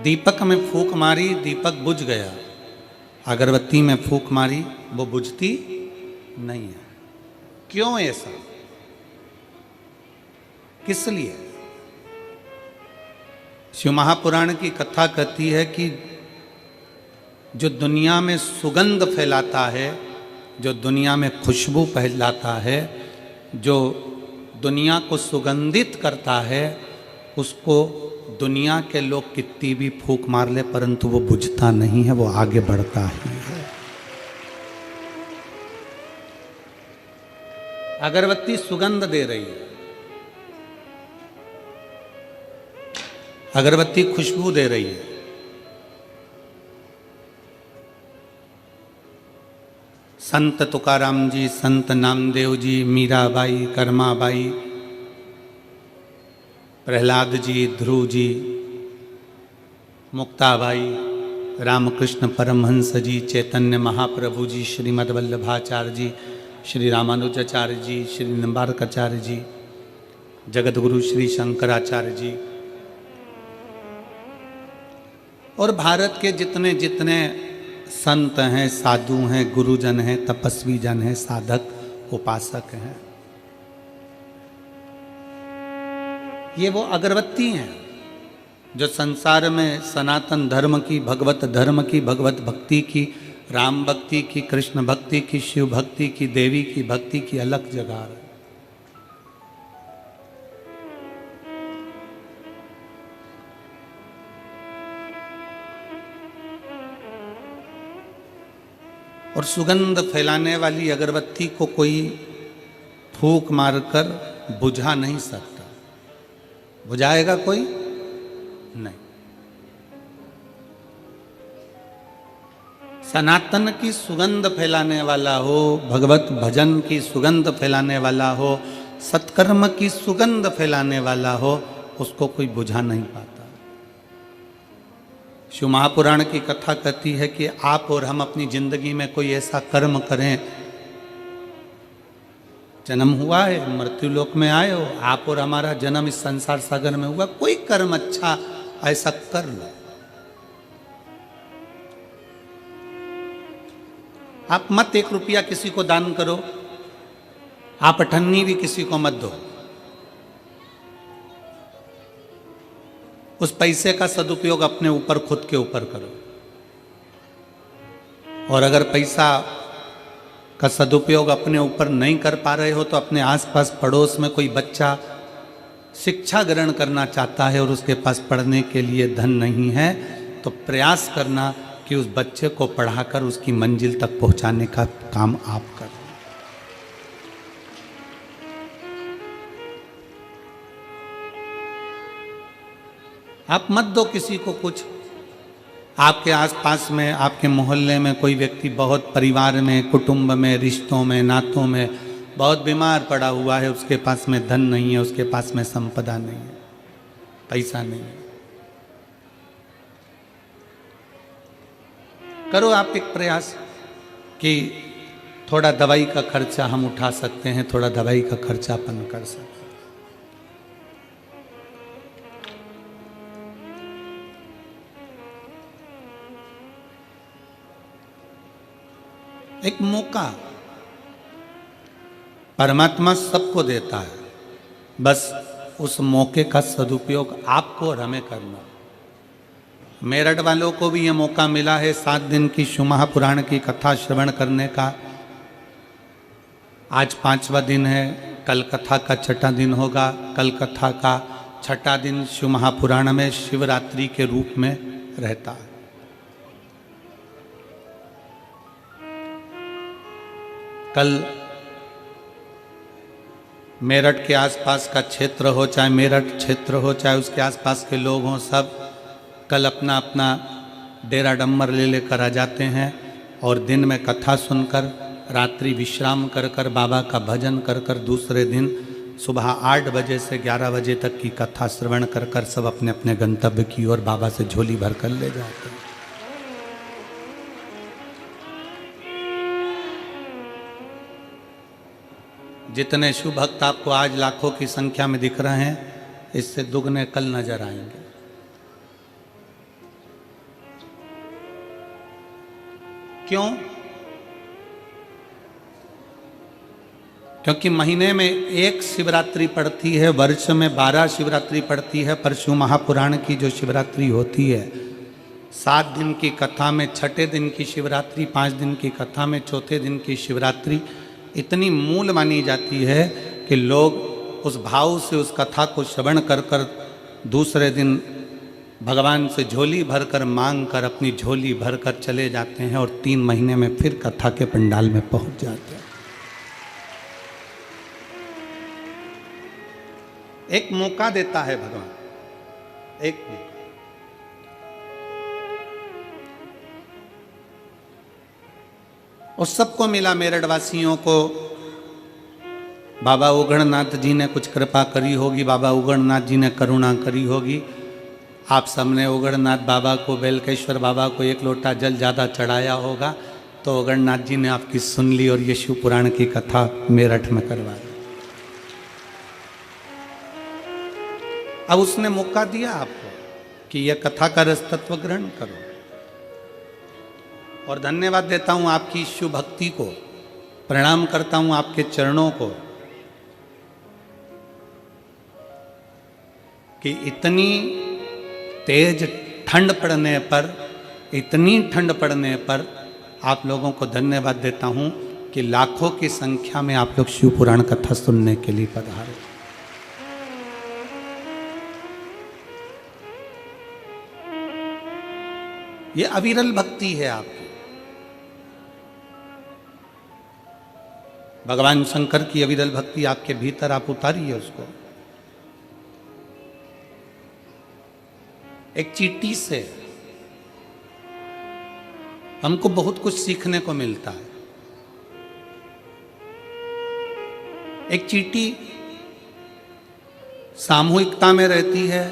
दीपक में फूंक मारी, दीपक बुझ गया। अगरबत्ती में फूंक मारी, वो बुझती नहीं है। क्यों ऐसा? किस लिए? शिव महापुराण की कथा कहती है कि जो दुनिया में सुगंध फैलाता है, जो दुनिया में खुशबू फैलाता है, जो दुनिया को सुगंधित करता है, उसको दुनिया के लोग कितनी भी फूंक मार ले परंतु वो बुझता नहीं है, वो आगे बढ़ता ही है। अगरबत्ती सुगंध दे रही है, अगरबत्ती खुशबू दे रही है। संत तुकाराम जी, संत नामदेव जी, मीराबाई, कर्माबाई, प्रहलाद जी, ध्रुव जी, मुक्ताबाई, रामकृष्ण परमहंस जी, चैतन्य महाप्रभु जी, श्रीमद् वल्लभाचार्य जी, श्री रामानुजाचार्य जी, श्री निम्बारकाचार्य जी, जगतगुरु श्री शंकराचार्य जी और भारत के जितने जितने संत हैं, साधु हैं, गुरुजन हैं, तपस्वी जन हैं, साधक, उपासक हैं, ये वो अगरबत्ती हैं जो संसार में सनातन धर्म की, भगवत धर्म की, भगवत भक्ति की, राम भक्ति की, कृष्ण भक्ति की, शिव भक्ति की, देवी की भक्ति की अलग जगह है। और सुगंध फैलाने वाली अगरबत्ती को कोई फूंक मारकर बुझा नहीं सकता। बुझाएगा कोई? नहीं। सनातन की सुगंध फैलाने वाला हो, भगवत भजन की सुगंध फैलाने वाला हो, सत्कर्म की सुगंध फैलाने वाला हो, उसको कोई बुझा नहीं पाता। शिव महापुराण की कथा कहती है कि आप और हम अपनी जिंदगी में कोई ऐसा कर्म करें, जन्म हुआ है, मृत्यु लोक में आए हो, आप और हमारा जन्म इस संसार सागर में हुआ, कोई कर्म अच्छा ऐसा कर लो। आप मत 1 रुपया किसी को दान करो, आप अठन्नी भी किसी को मत दो। उस पैसे का सदुपयोग अपने ऊपर, खुद के ऊपर करो। और अगर पैसा का सदुपयोग अपने ऊपर नहीं कर पा रहे हो तो अपने आसपास पड़ोस में कोई बच्चा शिक्षा ग्रहण करना चाहता है और उसके पास पढ़ने के लिए धन नहीं है, तो प्रयास करना कि उस बच्चे को पढ़ाकर उसकी मंजिल तक पहुंचाने का काम आप करें। आप मत दो किसी को कुछ। आपके आसपास में, आपके मोहल्ले में कोई व्यक्ति बहुत, परिवार में, कुटुंब में, रिश्तों में, नातों में बहुत बीमार पड़ा हुआ है, उसके पास में धन नहीं है, उसके पास में संपदा नहीं है, पैसा नहीं है, करो आप एक प्रयास कि थोड़ा दवाई का खर्चा हम उठा सकते हैं, थोड़ा दवाई का खर्चा अपन कर सकते हैं। एक मौका परमात्मा सबको देता है, बस उस मौके का सदुपयोग आपको और हमें करना। मेरठ वालों को भी ये मौका मिला है 7 दिन की शिव महापुराण की कथा श्रवण करने का। आज 5वां दिन है, कल कथा का 6ठा दिन होगा। कल कथा का 6ठा दिन शिव महापुराण में शिवरात्रि के रूप में रहता है। कल मेरठ के आसपास का क्षेत्र हो, चाहे मेरठ क्षेत्र हो, चाहे उसके आसपास के लोग हों, सब कल अपना अपना डेरा डम्बर ले लेकर आ जाते हैं और दिन में कथा सुनकर, रात्रि विश्राम कर कर, बाबा का भजन कर कर, दूसरे दिन सुबह 8 बजे से 11 बजे तक की कथा श्रवण कर कर सब अपने अपने गंतव्य की ओर बाबा से झोली भर कर ले जाते हैं। जितने शिव भक्त आपको आज लाखों की संख्या में दिख रहे हैं, इससे दुगने कल नजर आएंगे। क्यों? क्योंकि महीने में एक शिवरात्रि पड़ती है, वर्ष में 12 शिवरात्रि पड़ती है। परशु महापुराण की जो शिवरात्रि होती है, 7 दिन की कथा में छठे दिन की शिवरात्रि, 5 दिन की कथा में चौथे दिन की शिवरात्रि इतनी मूल मानी जाती है कि लोग उस भाव से उस कथा को श्रवण कर कर दूसरे दिन भगवान से झोली भरकर मांग कर अपनी झोली भरकर चले जाते हैं और 3 महीने में फिर कथा के पंडाल में पहुंच जाते हैं। एक मौका देता है भगवान, एक मौका। और सबको मिला, मेरठवासियों को बाबा उगड़नाथ जी ने कुछ कृपा करी होगी, बाबा उगड़नाथ जी ने करुणा करी होगी। आप सबने उगड़नाथ बाबा को, बेलकेश्वर बाबा को 1 लोटा जल ज़्यादा चढ़ाया होगा, तो उगड़नाथ जी ने आपकी सुन ली और ये शिव पुराण की कथा मेरठ में करवा दी। अब उसने मौका दिया आपको कि यह कथा का रस तत्व ग्रहण करो। और धन्यवाद देता हूं आपकी शिव भक्ति को, प्रणाम करता हूं आपके चरणों को कि इतनी तेज ठंड पड़ने पर, इतनी ठंड पड़ने पर आप लोगों को धन्यवाद देता हूं कि लाखों की संख्या में आप लोग शिव पुराण कथा सुनने के लिए पधारे। ये अविरल भक्ति है आपकी। भगवान शंकर की अविरल भक्ति आपके भीतर, आप उतारिए उसको। एक चींटी से हमको बहुत कुछ सीखने को मिलता है। एक चींटी सामूहिकता में रहती है,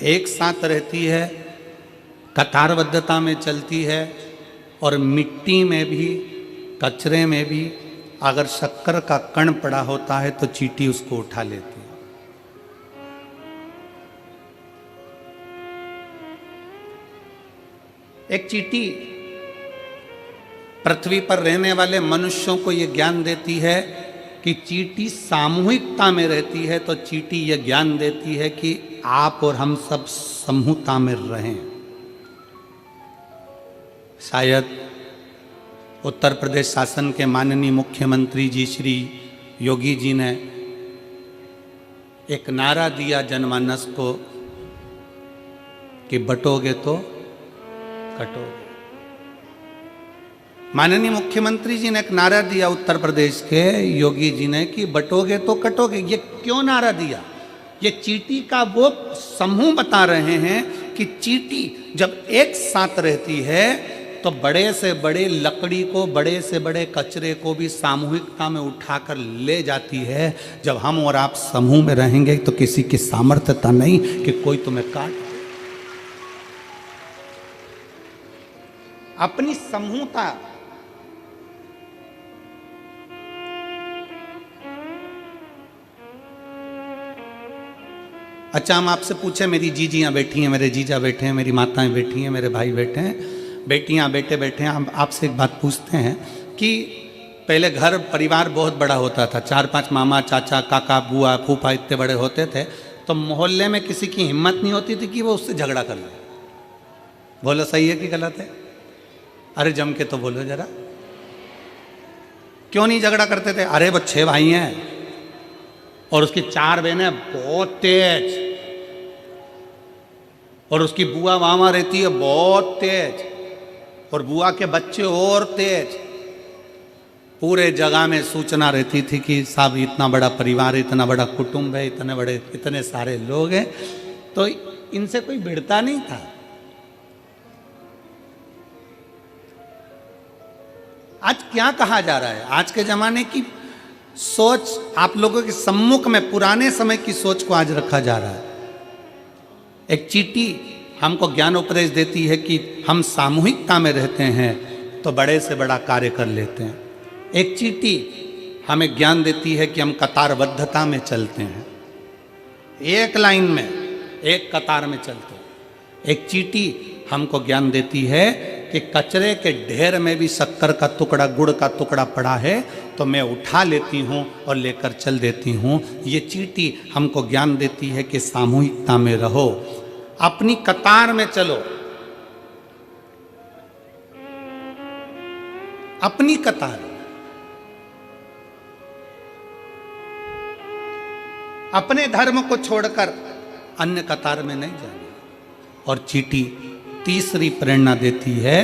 एक साथ रहती है, कतारबद्धता में चलती है और मिट्टी में भी, कचरे में भी अगर शक्कर का कण पड़ा होता है तो चींटी उसको उठा लेती है। एक चींटी पृथ्वी पर रहने वाले मनुष्यों को यह ज्ञान देती है कि चींटी सामूहिकता में रहती है, तो चींटी यह ज्ञान देती है कि आप और हम सब समूहता में रहें। शायद उत्तर प्रदेश शासन के माननीय मुख्यमंत्री जी श्री योगी जी ने एक नारा दिया जनमानस को कि बटोगे तो कटोगे। माननीय मुख्यमंत्री जी ने एक नारा दिया उत्तर प्रदेश के योगी जी ने कि बटोगे तो कटोगे। ये क्यों नारा दिया? ये चींटी का वो समूह बता रहे हैं कि चींटी जब एक साथ रहती है तो बड़े से बड़े लकड़ी को, बड़े से बड़े कचरे को भी सामूहिकता में उठाकर ले जाती है। जब हम और आप समूह में रहेंगे तो किसी की सामर्थ्यता नहीं कि कोई तुम्हें काट दे। अपनी समूहता, अच्छा हम आपसे पूछे, मेरी जीजियां बैठी हैं, मेरे जीजा बैठे हैं, मेरी माताएं बैठी हैं, मेरे भाई बैठे हैं, बेटियां बेटे बैठे हैं, हम आपसे एक बात पूछते हैं कि पहले घर परिवार बहुत बड़ा होता था, 4-5 मामा चाचा काका बुआ फूफा इतने बड़े होते थे, तो मोहल्ले में किसी की हिम्मत नहीं होती थी कि वो उससे झगड़ा कर ले। बोलो सही है कि गलत है? अरे जम के तो बोलो जरा, क्यों नहीं झगड़ा करते थे? अरे वो 6 भाई हैं और उसकी 4 बहनें बहुत तेज, और उसकी बुआ वहां रहती है बहुत तेज, और बुआ के बच्चे और तेज। पूरे जगह में सूचना रहती थी कि साहब इतना बड़ा परिवार, इतना बड़ा कुटुंब है, इतने सारे लोग हैं, तो इनसे कोई भिड़ता नहीं था। आज क्या कहा जा रहा है? आज के जमाने की सोच आप लोगों के सम्मुख में पुराने समय की सोच को आज रखा जा रहा है। एक चींटी हमको ज्ञान उपदेश देती है कि हम सामूहिकता में रहते हैं तो बड़े से बड़ा कार्य कर लेते हैं। एक चींटी हमें ज्ञान देती है कि हम कतारबद्धता में चलते हैं, एक लाइन में, एक कतार में चलते हैं। एक चींटी हमको ज्ञान देती है कि कचरे के ढेर में भी शक्कर का टुकड़ा, गुड़ का टुकड़ा पड़ा है तो मैं उठा लेती हूँ और लेकर चल देती हूँ। ये चींटी हमको ज्ञान देती है कि सामूहिकता में रहो, अपनी कतार में चलो, अपनी कतार, अपने धर्म को छोड़कर अन्य कतार में नहीं जाना। और चींटी तीसरी प्रेरणा देती है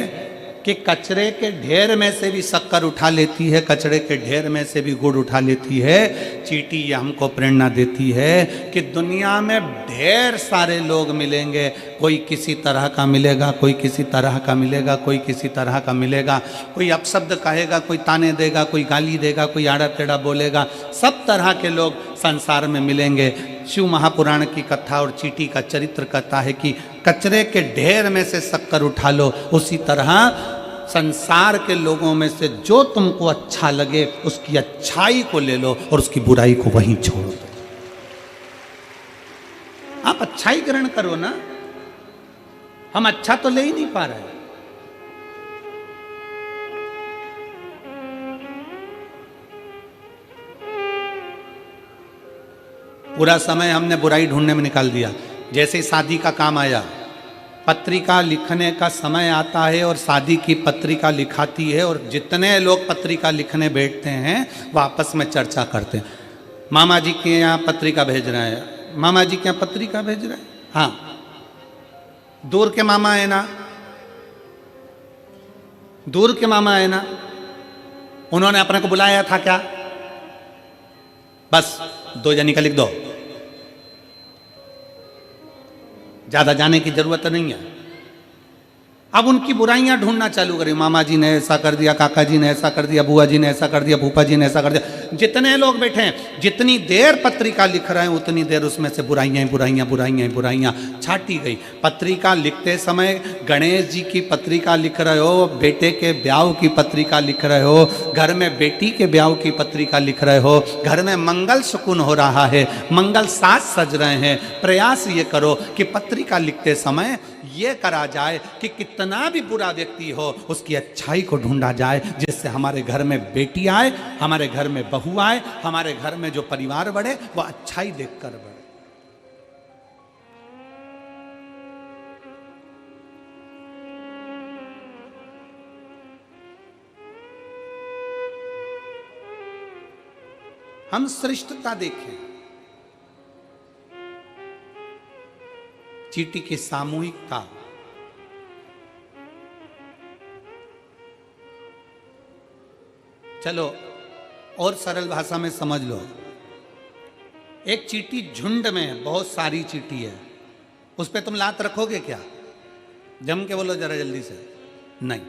कि कचरे के ढेर में से भी शक्कर उठा लेती है, कचरे के ढेर में से भी गुड़ उठा लेती है। चींटी ये हमको प्रेरणा देती है कि दुनिया में ढेर सारे लोग मिलेंगे, कोई किसी तरह का मिलेगा, कोई किसी तरह का मिलेगा, कोई किसी तरह का मिलेगा, कोई अपशब्द कहेगा, कोई ताने देगा, कोई गाली देगा, कोई आड़ा टेढ़ा बोलेगा, सब तरह के लोग संसार में मिलेंगे। शिव महापुराण की कथा और चींटी का चरित्र कहता है कि कचरे के ढेर में से शक्कर उठा लो, उसी तरह संसार के लोगों में से जो तुमको अच्छा लगे उसकी अच्छाई को ले लो और उसकी बुराई को वहीं छोड़ दो। आप अच्छाई ग्रहण करो ना, हम अच्छा तो ले ही नहीं पा रहे। पूरा समय हमने बुराई ढूंढने में निकाल दिया। जैसे शादी का काम आया, पत्रिका लिखने का समय आता है और शादी की पत्रिका लिखाती है, और जितने लोग पत्रिका लिखने बैठते हैं वो आपस में चर्चा करते हैं। मामा जी के यहाँ पत्रिका भेज रहे हैं, मामा जी के यहाँ पत्रिका भेज रहे हैं, हाँ दूर के मामा है ना, दूर के मामा है ना, उन्होंने अपने को बुलाया था क्या? बस 2 जनी का लिख दो, ज्यादा जाने की जरूरत नहीं है। अब उनकी बुराइयां ढूंढना चालू करें, मामा जी ने ऐसा कर दिया, काका जी ने ऐसा कर दिया, बुआ जी ने ऐसा कर दिया, फूफा जी ने ऐसा कर दिया। जितने लोग बैठे हैं, जितनी देर पत्रिका लिख रहे हैं उतनी देर उसमें से बुराइयां बुराइयां बुराइयां बुराइयां छाटी गई। पत्रिका लिखते समय गणेश जी की पत्रिका लिख रहे हो, बेटे के ब्याह की पत्रिका लिख रहे हो, घर में बेटी के ब्याह की पत्रिका लिख रहे हो, घर में मंगल शकुन हो रहा है, मंगल साज सज रहे हैं। प्रयास ये करो कि पत्रिका लिखते समय ये करा जाए कि कितना भी बुरा व्यक्ति हो उसकी अच्छाई को ढूंढा जाए, जिससे हमारे घर में बेटी आए, हमारे घर में बहू आए, हमारे घर में जो परिवार बढ़े वो अच्छाई देखकर बढ़े। हम श्रेष्ठता देखें, चींटी की सामूहिकता, चलो और सरल भाषा में समझ लो। एक चींटी झुंड में बहुत सारी चींटी है, उस पर तुम लात रखोगे क्या? जम के बोलो जरा जल्दी से, नहीं।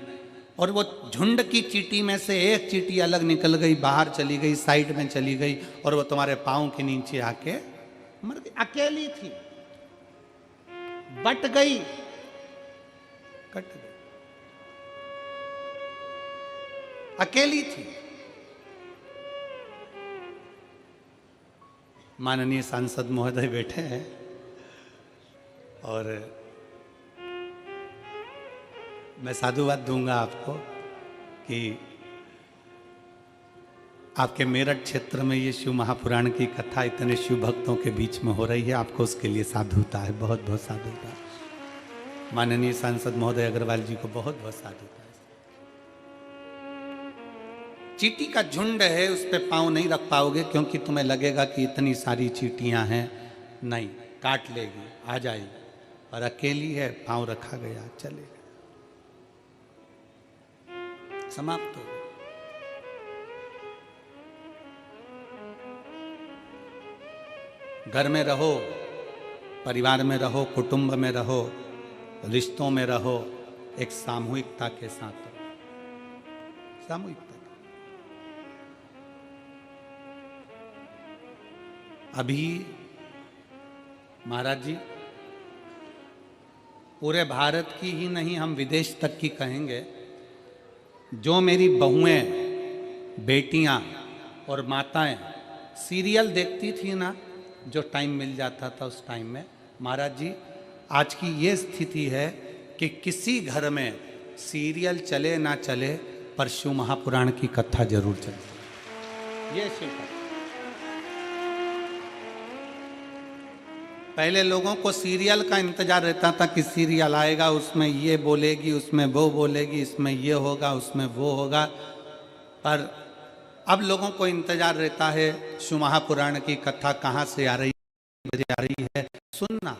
और वो झुंड की चींटी में से एक चींटी अलग निकल गई, बाहर चली गई, साइड में चली गई, और वो तुम्हारे पाँव के नीचे आके मर गई। अकेली थी, बट गई, कट गई, अकेली थी। माननीय सांसद महोदय बैठे हैं और मैं साधुवाद दूंगा आपको कि आपके मेरठ क्षेत्र में ये शिव महापुराण की कथा इतने शिव भक्तों के बीच में हो रही है, आपको उसके लिए साधुता है, बहुत बहुत साधुता। माननीय सांसद महोदय अग्रवाल जी को बहुत बहुत साधुता है। चींटी का झुंड है, उस पर पाँव नहीं रख पाओगे क्योंकि तुम्हें लगेगा कि इतनी सारी चींटियां हैं, नहीं, काट लेगी, आ जाएगी। और अकेली है, पाँव रखा गया, चलेगा, समाप्त हो। घर में रहो, परिवार में रहो, कुटुंब में रहो, रिश्तों में रहो, एक सामूहिकता के साथ रहो, सामूहिकता। अभी महाराज जी पूरे भारत की ही नहीं, हम विदेश तक की कहेंगे, जो मेरी बहुएं, बेटियां और माताएं सीरियल देखती थी ना, जो टाइम मिल जाता था उस टाइम में, महाराज जी आज की ये स्थिति है कि किसी घर में सीरियल चले ना चले पर शिव महापुराण की कथा जरूर चले। ये शिव कथा। पहले लोगों को सीरियल का इंतजार रहता था कि सीरियल आएगा, उसमें ये बोलेगी, उसमें वो बोलेगी, इसमें ये होगा, उसमें वो होगा। पर अब लोगों को इंतजार रहता है शिव महापुराण की कथा कहाँ से आ रही आ रही है, सुनना।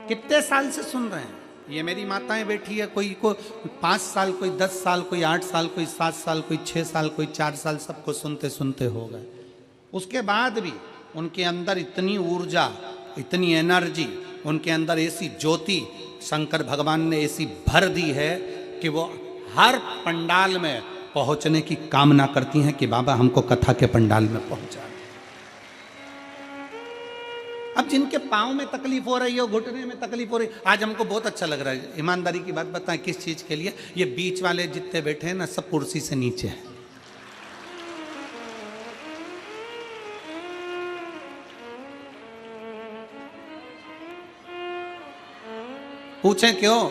कितने साल से सुन रहे हैं? ये मेरी माताएं बैठी है, कोई को 5 साल, कोई 10 साल, कोई 8 साल, कोई 7 साल, कोई 6 साल, कोई 4 साल, सबको सुनते सुनते हो गए। उसके बाद भी उनके अंदर इतनी ऊर्जा, इतनी एनर्जी, उनके अंदर ऐसी ज्योति शंकर भगवान ने ऐसी भर दी है कि वो हर पंडाल में पहुंचने की कामना करती हैं कि बाबा हमको कथा के पंडाल में पहुंचा। अब जिनके पाँव में तकलीफ हो रही हो, घुटने में तकलीफ हो रही, आज हमको बहुत अच्छा लग रहा है। ईमानदारी की बात बताएं किस चीज के लिए? ये बीच वाले जितने बैठे हैं ना, सब कुर्सी से नीचे है। पूछें क्यों?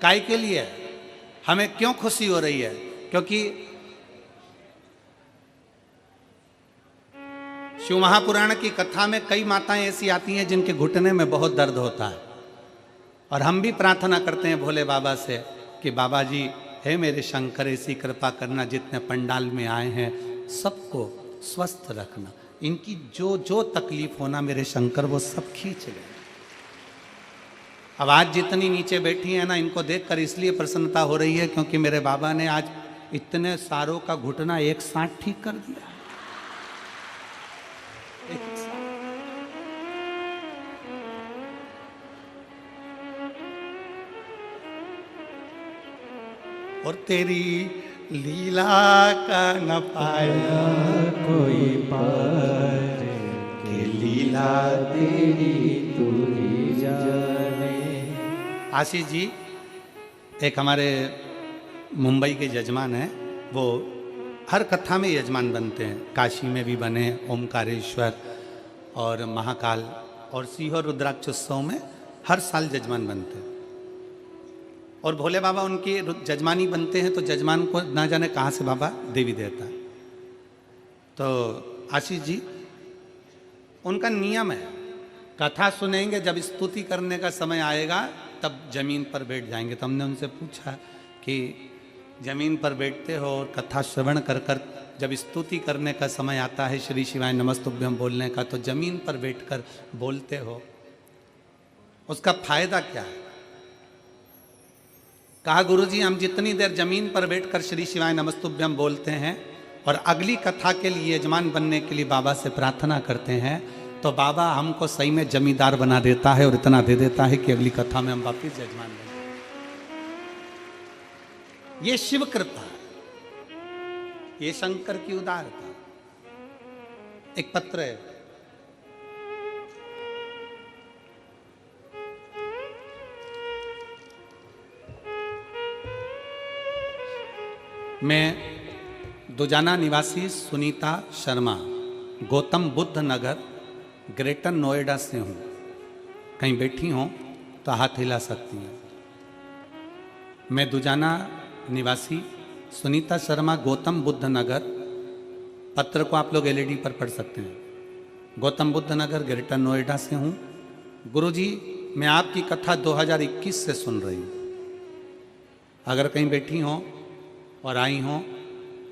काय के लिए? हमें क्यों खुशी हो रही है? क्योंकि शिव महापुराण की कथा में कई माताएं ऐसी आती हैं जिनके घुटने में बहुत दर्द होता है, और हम भी प्रार्थना करते हैं भोले बाबा से कि बाबा जी, हे मेरे शंकर, ऐसी कृपा करना, जितने पंडाल में आए हैं सबको स्वस्थ रखना, इनकी जो जो तकलीफ होना मेरे शंकर वो सब खींच ले। अब आज जितनी नीचे बैठी है ना, इनको देखकर इसलिए प्रसन्नता हो रही है क्योंकि मेरे बाबा ने आज इतने सारों का घुटना एक साथ ठीक कर दिया। और तेरी लीला का न पाया कोई पार, कि लीला तेरी तू ही जाने। आशीष जी एक हमारे मुंबई के यजमान हैं, वो हर कथा में यजमान बनते हैं। काशी में भी बने, ओमकारेश्वर और महाकाल और सीहोर रुद्राक्ष उत्सव में हर साल यजमान बनते हैं। और भोले बाबा उनके जजमानी बनते हैं तो जजमान को ना जाने कहाँ से बाबा देवी देता है। तो आशीष जी, उनका नियम है, कथा सुनेंगे, जब स्तुति करने का समय आएगा तब जमीन पर बैठ जाएंगे। तो हमने उनसे पूछा कि जमीन पर बैठते हो और कथा श्रवण कर कर जब स्तुति करने का समय आता है, श्री शिवाय नमस्तुभ्यं बोलने का, तो जमीन पर बैठकर बोलते हो, उसका फायदा क्या है? कहा गुरुजी, हम जितनी देर जमीन पर बैठकर श्री शिवाय नमस्तुभ्यं बोलते हैं और अगली कथा के लिए यजमान बनने के लिए बाबा से प्रार्थना करते हैं, तो बाबा हमको सही में जमींदार बना देता है और इतना दे देता है कि अगली कथा में हम वापिस यजमान बने। ये शिव कृपा, ये शंकर की उदारता। एक पत्र है, मैं दुजाना निवासी सुनीता शर्मा, गौतम बुद्ध नगर, ग्रेटर नोएडा से हूँ। कहीं बैठी हों तो हाथ हिला सकती हैं। मैं दुजाना निवासी सुनीता शर्मा, गौतम बुद्ध नगर, पत्र को आप लोग एलईडी पर पढ़ सकते हैं, गौतम बुद्ध नगर, ग्रेटर नोएडा से हूँ। गुरुजी, मैं आपकी कथा 2021 से सुन रही हूँ। अगर कहीं बैठी हों और आई हों,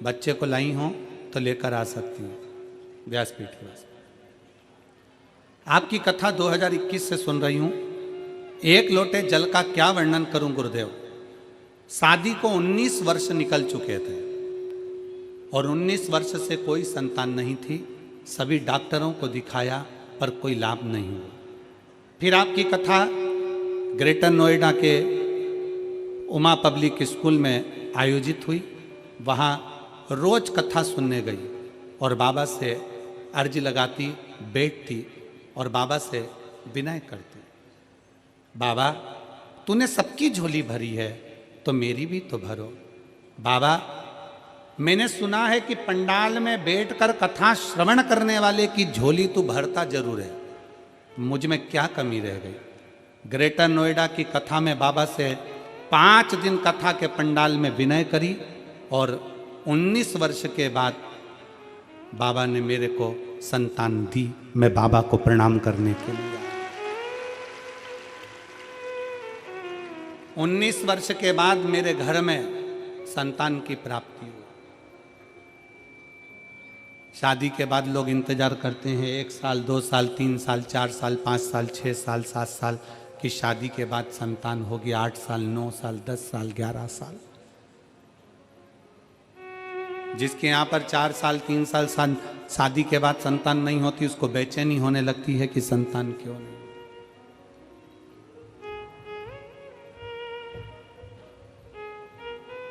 बच्चे को लाई हों तो लेकर आ सकती हूँ व्यासपीठ के। आपकी कथा 2021 से सुन रही हूँ। एक लोटे जल का क्या वर्णन करूं गुरुदेव। शादी को 19 वर्ष निकल चुके थे और 19 वर्ष से कोई संतान नहीं थी। सभी डॉक्टरों को दिखाया पर कोई लाभ नहीं हुआ। फिर आपकी कथा ग्रेटर नोएडा के उमा पब्लिक स्कूल में आयोजित हुई। वहाँ रोज कथा सुनने गई और बाबा से अर्जी लगाती, बैठती और बाबा से विनय करती, बाबा तूने सबकी झोली भरी है तो मेरी भी तो भरो। बाबा मैंने सुना है कि पंडाल में बैठकर कथा श्रवण करने वाले की झोली तू भरता जरूर है, मुझ में क्या कमी रह गई। ग्रेटर नोएडा की कथा में बाबा से 5 दिन कथा के पंडाल में विनय करी और 19 वर्ष के बाद बाबा ने मेरे को संतान दी। मैं बाबा को प्रणाम करने के लिए आया। 19 वर्ष के बाद मेरे घर में संतान की प्राप्ति हुई। शादी के बाद लोग इंतजार करते हैं 1 साल, 2 साल, 3 साल, 4 साल, 5 साल, 6 साल, 7 साल की शादी के बाद संतान होगी। 8 साल, 9 साल, 10 साल, 11 साल। जिसके यहाँ पर 4 साल, 3 साल शादी के बाद संतान नहीं होती, उसको बेचैनी होने लगती है कि संतान क्यों नहीं।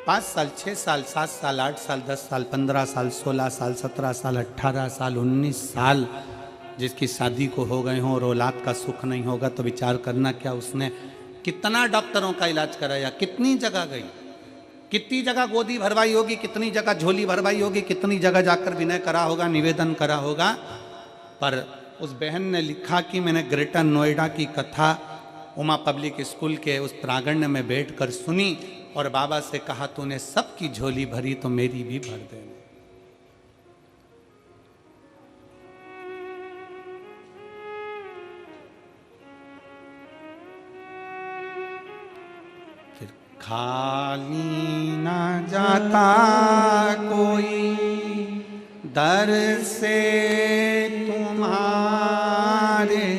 5 साल, 6 साल, 7 साल, 8 साल, 10 साल, 15 साल, 16 साल, 17 साल, 18 साल, 19 साल जिसकी शादी को हो गए हों और औलाद का सुख नहीं होगा, तो विचार करना क्या उसने कितना डॉक्टरों का इलाज कराया, कितनी जगह गई, कितनी जगह गोदी भरवाई होगी, कितनी जगह झोली भरवाई होगी, कितनी जगह जाकर विनय करा होगा, निवेदन करा होगा। पर उस बहन ने लिखा कि मैंने ग्रेटर नोएडा की कथा उमा पब्लिक स्कूल के उस प्रांगण में बैठकर सुनी और बाबा से कहा तूने सबकी झोली भरी तो मेरी भी भर देना। फिर खाली ना जाता कोई दर से तुम्हारे,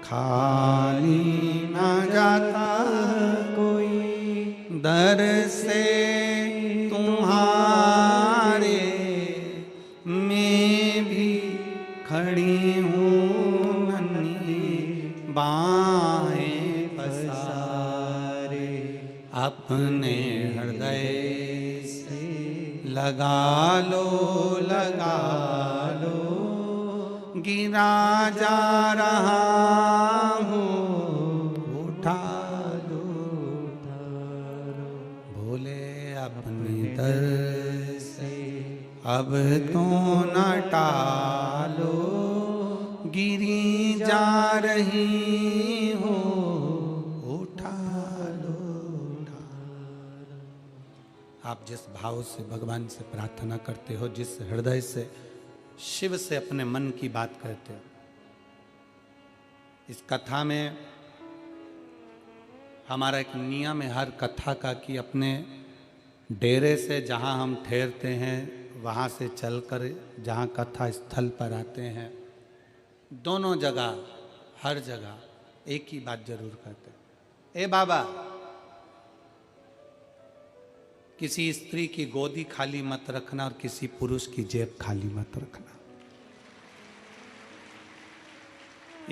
खाली ना जाता दर से तुम्हारे, मैं भी खड़ी हूँ नन्ही बाहें पसारे, अपने हृदय से लगा लो, लगा लो, गिरा जा रहा हूँ, उठा अपने दर से अब तो न टालो, गिरी जा रही हो, उठा लो, उठा लो। आप जिस भाव से भगवान से प्रार्थना करते हो, जिस हृदय से शिव से अपने मन की बात करते हो, इस कथा में हमारा एक नियम है हर कथा का कि अपने डेरे से जहाँ हम ठहरते हैं वहाँ से चलकर जहाँ कथा स्थल पर आते हैं, दोनों जगह हर जगह एक ही बात जरूर करते हैं, ए बाबा किसी स्त्री की गोदी खाली मत रखना और किसी पुरुष की जेब खाली मत रखना।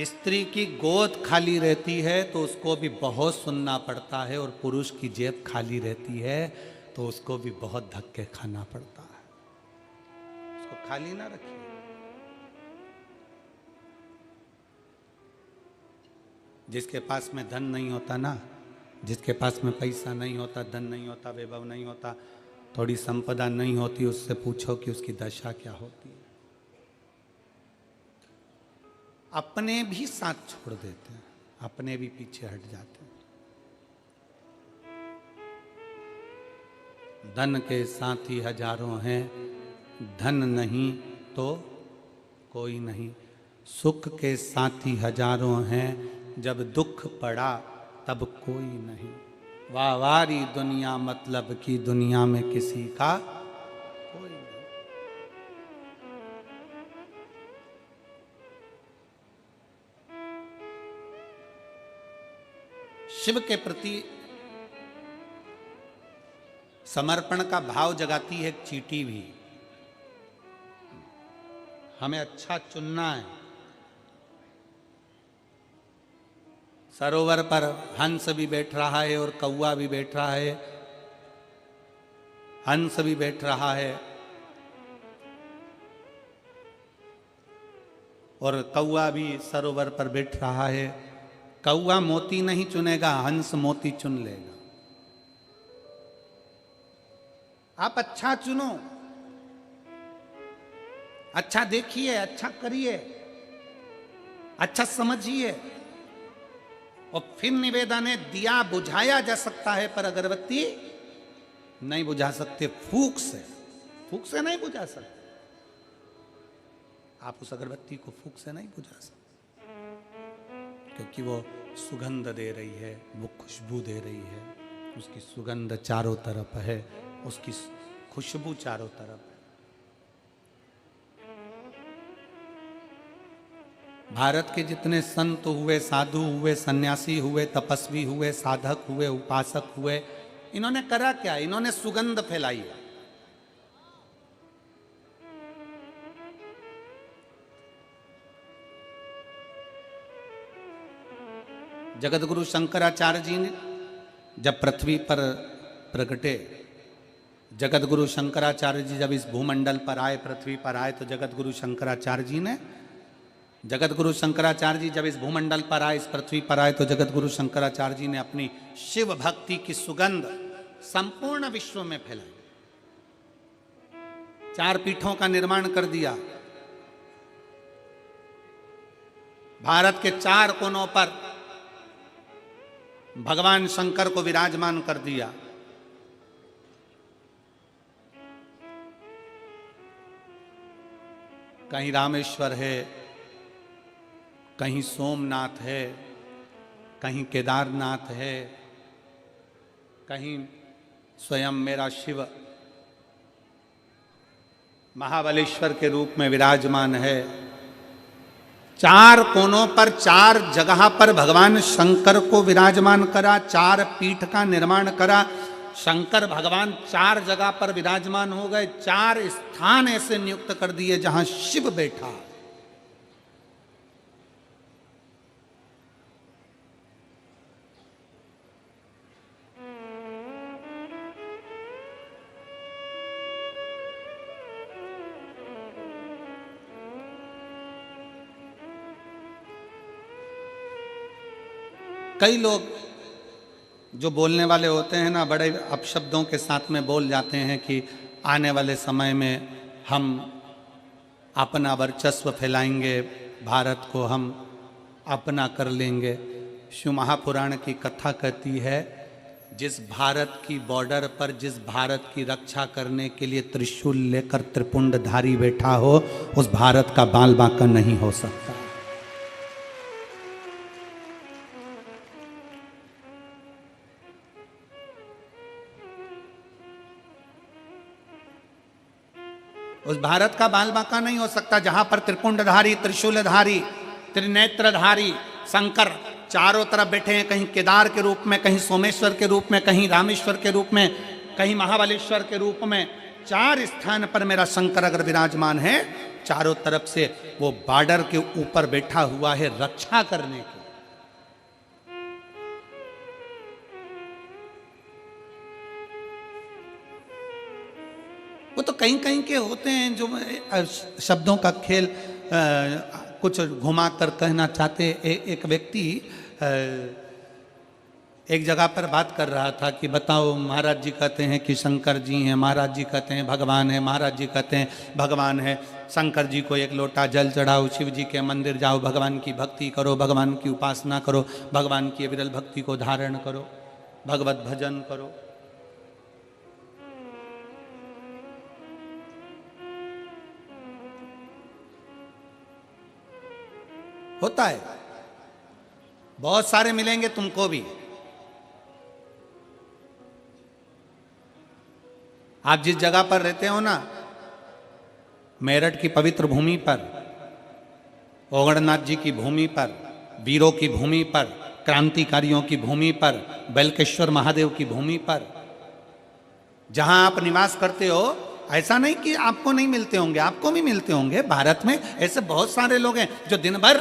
स्त्री की गोद खाली रहती है तो उसको भी बहुत सुनना पड़ता है, और पुरुष की जेब खाली रहती है तो उसको भी बहुत धक्के खाना पड़ता है। उसको खाली ना रखिए। जिसके पास में धन नहीं होता ना, जिसके पास में पैसा नहीं होता, धन नहीं होता, वैभव नहीं होता, थोड़ी संपदा नहीं होती, उससे पूछो कि उसकी दशा क्या होती है। अपने भी साथ छोड़ देते हैं, अपने भी पीछे हट जाते हैं। धन के साथी हजारों हैं, धन नहीं तो कोई नहीं। सुख के साथी हजारों हैं, जब दुख पड़ा तब कोई नहीं। वाहवारी दुनिया मतलब की दुनिया में किसी का कोई नहीं। शिव के प्रति समर्पण का भाव जगाती है एक चींटी भी। हमें अच्छा चुनना है। सरोवर पर हंस भी बैठ रहा है और कौवा भी बैठ रहा है। हंस भी बैठ रहा है और कौवा भी सरोवर पर बैठ रहा है। कौवा मोती नहीं चुनेगा, हंस मोती चुन लेगा। आप अच्छा चुनो, अच्छा देखिए, अच्छा करिए, अच्छा समझिए। और फिर निवेदन है, दिया बुझाया जा सकता है पर अगरबत्ती नहीं बुझा सकते। फूंक से नहीं बुझा सकते। आप उस अगरबत्ती को फूंक से नहीं बुझा सकते, क्योंकि वो सुगंध दे रही है, वो खुशबू दे रही है। उसकी सुगंध चारों तरफ है, उसकी खुशबू चारों तरफ है। भारत के जितने संत हुए, साधु हुए, सन्यासी हुए, तपस्वी हुए, साधक हुए, उपासक हुए, इन्होंने करा क्या? इन्होंने सुगंध फैलाई है। जगतगुरु शंकराचार्य जी ने जब पृथ्वी पर प्रकटे, जगतगुरु शंकराचार्य जी जब इस भूमंडल पर आए, पृथ्वी पर आए, तो जगतगुरु शंकराचार्य जी जब इस भूमंडल पर आए, इस पृथ्वी पर आए, तो जगतगुरु शंकराचार्य जी ने अपनी शिव भक्ति की सुगंध संपूर्ण विश्व में फैलाई। 4 पीठों का निर्माण कर दिया। भारत के 4 कोनों पर भगवान शंकर को विराजमान कर दिया। कहीं रामेश्वर है, कहीं सोमनाथ है, कहीं केदारनाथ है, कहीं स्वयं मेरा शिव महाबलेश्वर के रूप में विराजमान है। 4 कोनों पर, 4 जगह पर भगवान शंकर को विराजमान करा, 4 पीठ का निर्माण करा। शंकर भगवान 4 जगह पर विराजमान हो गए। 4 स्थान ऐसे नियुक्त कर दिए जहां शिव बैठा। कई लोग जो बोलने वाले होते हैं ना, बड़े अपशब्दों के साथ में बोल जाते हैं कि आने वाले समय में हम अपना वर्चस्व फैलाएंगे, भारत को हम अपना कर लेंगे। शिव महापुराण की कथा कहती है, जिस भारत की बॉर्डर पर, जिस भारत की रक्षा करने के लिए त्रिशूल लेकर त्रिपुंडधारी बैठा हो, उस भारत का बाल बांका नहीं हो सकता। उस भारत का बाल बांका नहीं हो सकता जहां पर त्रिपुंडधारी, त्रिशूलधारी, त्रिनेत्रधारी शंकर चारों तरफ बैठे हैं। कहीं केदार के रूप में, कहीं सोमेश्वर के रूप में, कहीं रामेश्वर के रूप में, कहीं महाबलेश्वर के रूप में। 4 स्थान पर मेरा शंकर अगर विराजमान है, चारों तरफ से वो बॉर्डर के ऊपर बैठा हुआ है रक्षा करने की। वो तो कहीं कहीं के होते हैं जो शब्दों का खेल कुछ घुमा कर कहना चाहते। एक व्यक्ति एक जगह पर बात कर रहा था कि बताओ, महाराज जी कहते हैं कि शंकर जी हैं, महाराज जी कहते हैं भगवान है, महाराज जी कहते हैं भगवान है। शंकर जी को 1 लोटा जल चढ़ाओ, शिव जी के मंदिर जाओ, भगवान की भक्ति करो, भगवान की उपासना करो, भगवान की विरल भक्ति को धारण करो, भगवत भजन करो। होता है, बहुत सारे मिलेंगे तुमको भी। आप जिस जगह पर रहते हो ना, मेरठ की पवित्र भूमि पर, ओगड़नाथ जी की भूमि पर, वीरों की भूमि पर, क्रांतिकारियों की भूमि पर, बेलकेश्वर महादेव की भूमि पर, जहां आप निवास करते हो, ऐसा नहीं कि आपको नहीं मिलते होंगे, आपको भी मिलते होंगे। भारत में ऐसे बहुत सारे लोग हैं जो दिन भर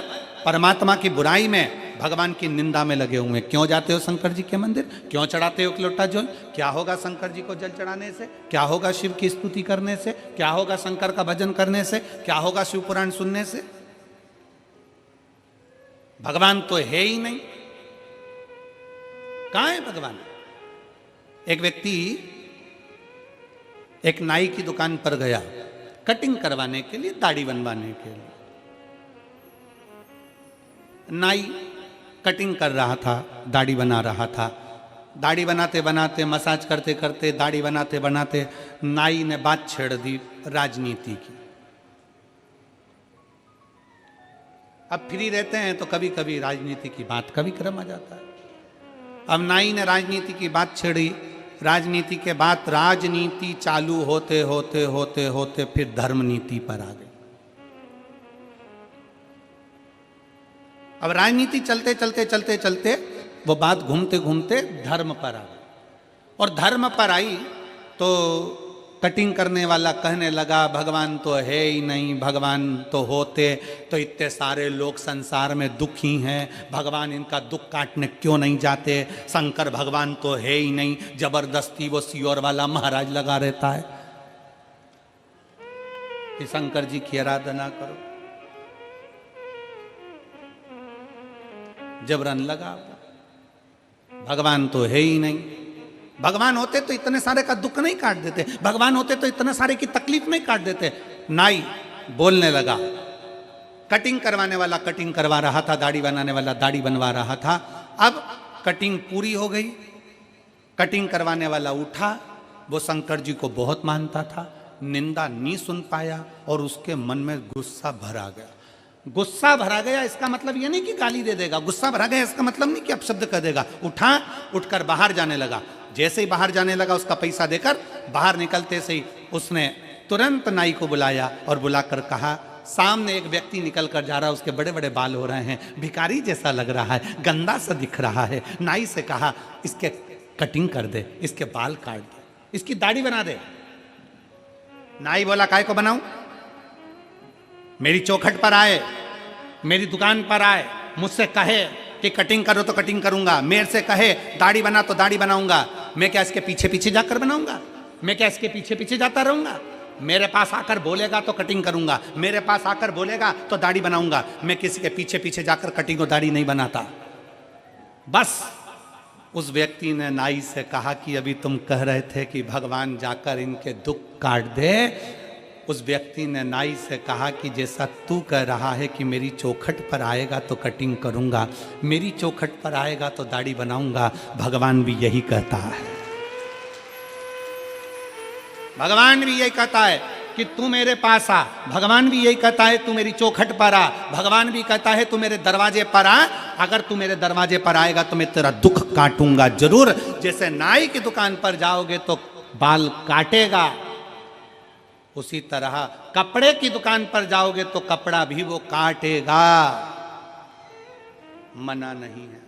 परमात्मा की बुराई में, भगवान की निंदा में लगे हुए हैं। क्यों जाते हो शंकर जी के मंदिर? क्यों चढ़ाते हो 1 लोटा जल? क्या होगा शंकर जी को जल चढ़ाने से? क्या होगा शिव की स्तुति करने से? क्या होगा शंकर का भजन करने से? क्या होगा शिव पुराण सुनने से? भगवान तो है ही नहीं। कहां है भगवान? एक व्यक्ति एक नाई की दुकान पर गया कटिंग करवाने के लिए, दाढ़ी बनवाने के लिए। नाई कटिंग कर रहा था, दाढ़ी बना रहा था। दाढ़ी बनाते बनाते, मसाज करते करते, दाढ़ी बनाते बनाते नाई ने बात छेड़ दी राजनीति की। अब फ्री रहते हैं तो कभी कभी राजनीति की बात का भी क्रम आ जाता है। अब नाई ने राजनीति की बात छेड़ी, राजनीति के बाद राजनीति चालू होते होते होते होते फिर धर्म नीति पर आ गई। अब राजनीति चलते चलते चलते चलते वो बात घूमते घूमते धर्म पर आ गई, और धर्म पर आई तो कटिंग करने वाला कहने लगा भगवान तो है ही नहीं, भगवान तो होते तो इतने सारे लोग संसार में दुखी हैं, भगवान इनका दुख काटने क्यों नहीं जाते, शंकर भगवान तो है ही नहीं, जबरदस्ती वो सियोर वाला महाराज लगा रहता है कि शंकर जी की आराधना करो, जबरन लगा। भगवान तो है ही नहीं, भगवान होते तो इतने सारे का दुख नहीं काट देते, भगवान होते तो इतने सारे की तकलीफ नहीं काट देते। नाई बोलने लगा, कटिंग करवाने वाला कटिंग करवा रहा था, दाढ़ी बनाने वाला दाढ़ी बनवा रहा था। अब कटिंग पूरी हो गई, कटिंग करवाने वाला उठा, वो शंकर जी को बहुत मानता था, निंदा नहीं सुन पाया और उसके मन में गुस्सा भरा गया। गुस्सा भरा गया इसका मतलब ये नहीं कि गाली दे देगा, गुस्सा भरा गया इसका मतलब नहीं कि अपशब्द कर देगा। उठकर बाहर जाने लगा। जैसे ही बाहर जाने लगा, उसका पैसा देकर बाहर निकलते से ही उसने तुरंत नाई को बुलाया और बुलाकर कहा, सामने एक व्यक्ति निकल कर जा रहा है, उसके बड़े बड़े बाल हो रहे हैं, भिखारी जैसा लग रहा है, गंदा सा दिख रहा है। नाई से कहा इसके कटिंग कर दे, इसके बाल काट दे, इसकी दाढ़ी बना दे। नाई बोला काय को बनाऊं, मेरी चौखट पर आए, मेरी दुकान पर आए, मुझसे कहे कि कटिंग करो तो कटिंग करूंगा, मेरे से कहे दाढ़ी बना तो दाढ़ी बनाऊंगा, मैं क्या इसके पीछे पीछे जाकर बनाऊंगा, मैं क्या इसके पीछे पीछे जाता रहूंगा। मेरे पास आकर बोलेगा तो कटिंग करूंगा, मेरे पास आकर बोलेगा तो दाढ़ी बनाऊंगा, मैं किसी के पीछे पीछे जाकर कटिंग और दाढ़ी नहीं बनाता। बस उस व्यक्ति ने नाई से कहा कि अभी तुम कह रहे थे कि भगवान जाकर इनके दुख काट दे। उस व्यक्ति ने नाई से कहा कि जैसा तू कह रहा है कि मेरी चौखट पर आएगा तो कटिंग करूंगा, मेरी चौखट पर आएगा तो दाढ़ी बनाऊंगा, भगवान भी यही कहता है। भगवान भी यही कहता है कि तू मेरे पास आ, भगवान भी यही कहता है तू मेरी चौखट पर आ, भगवान भी कहता है तू मेरे दरवाजे पर आ, अगर तू मेरे दरवाजे पर आएगा तो मैं तेरा दुख काटूंगा जरूर। जैसे नाई की दुकान पर जाओगे तो बाल काटेगा, उसी तरह कपड़े की दुकान पर जाओगे तो कपड़ा भी वो काटेगा, मना नहीं है।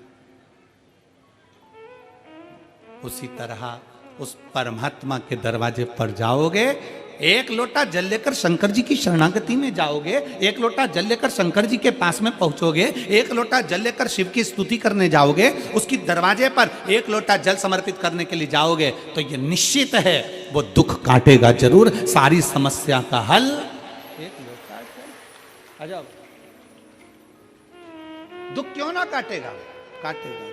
उसी तरह उस परमात्मा के दरवाजे पर जाओगे, एक लोटा जल लेकर शंकर जी की शरणागति में जाओगे, एक लोटा जल लेकर शंकर जी के पास में पहुंचोगे, एक लोटा जल लेकर शिव की स्तुति करने जाओगे, उसकी दरवाजे पर एक लोटा जल समर्पित करने के लिए जाओगे, तो ये निश्चित है वो दुख काटेगा जरूर। सारी समस्या का हल एक लोटा जल। आ जाओ, दुख क्यों ना काटेगा, काटेगा।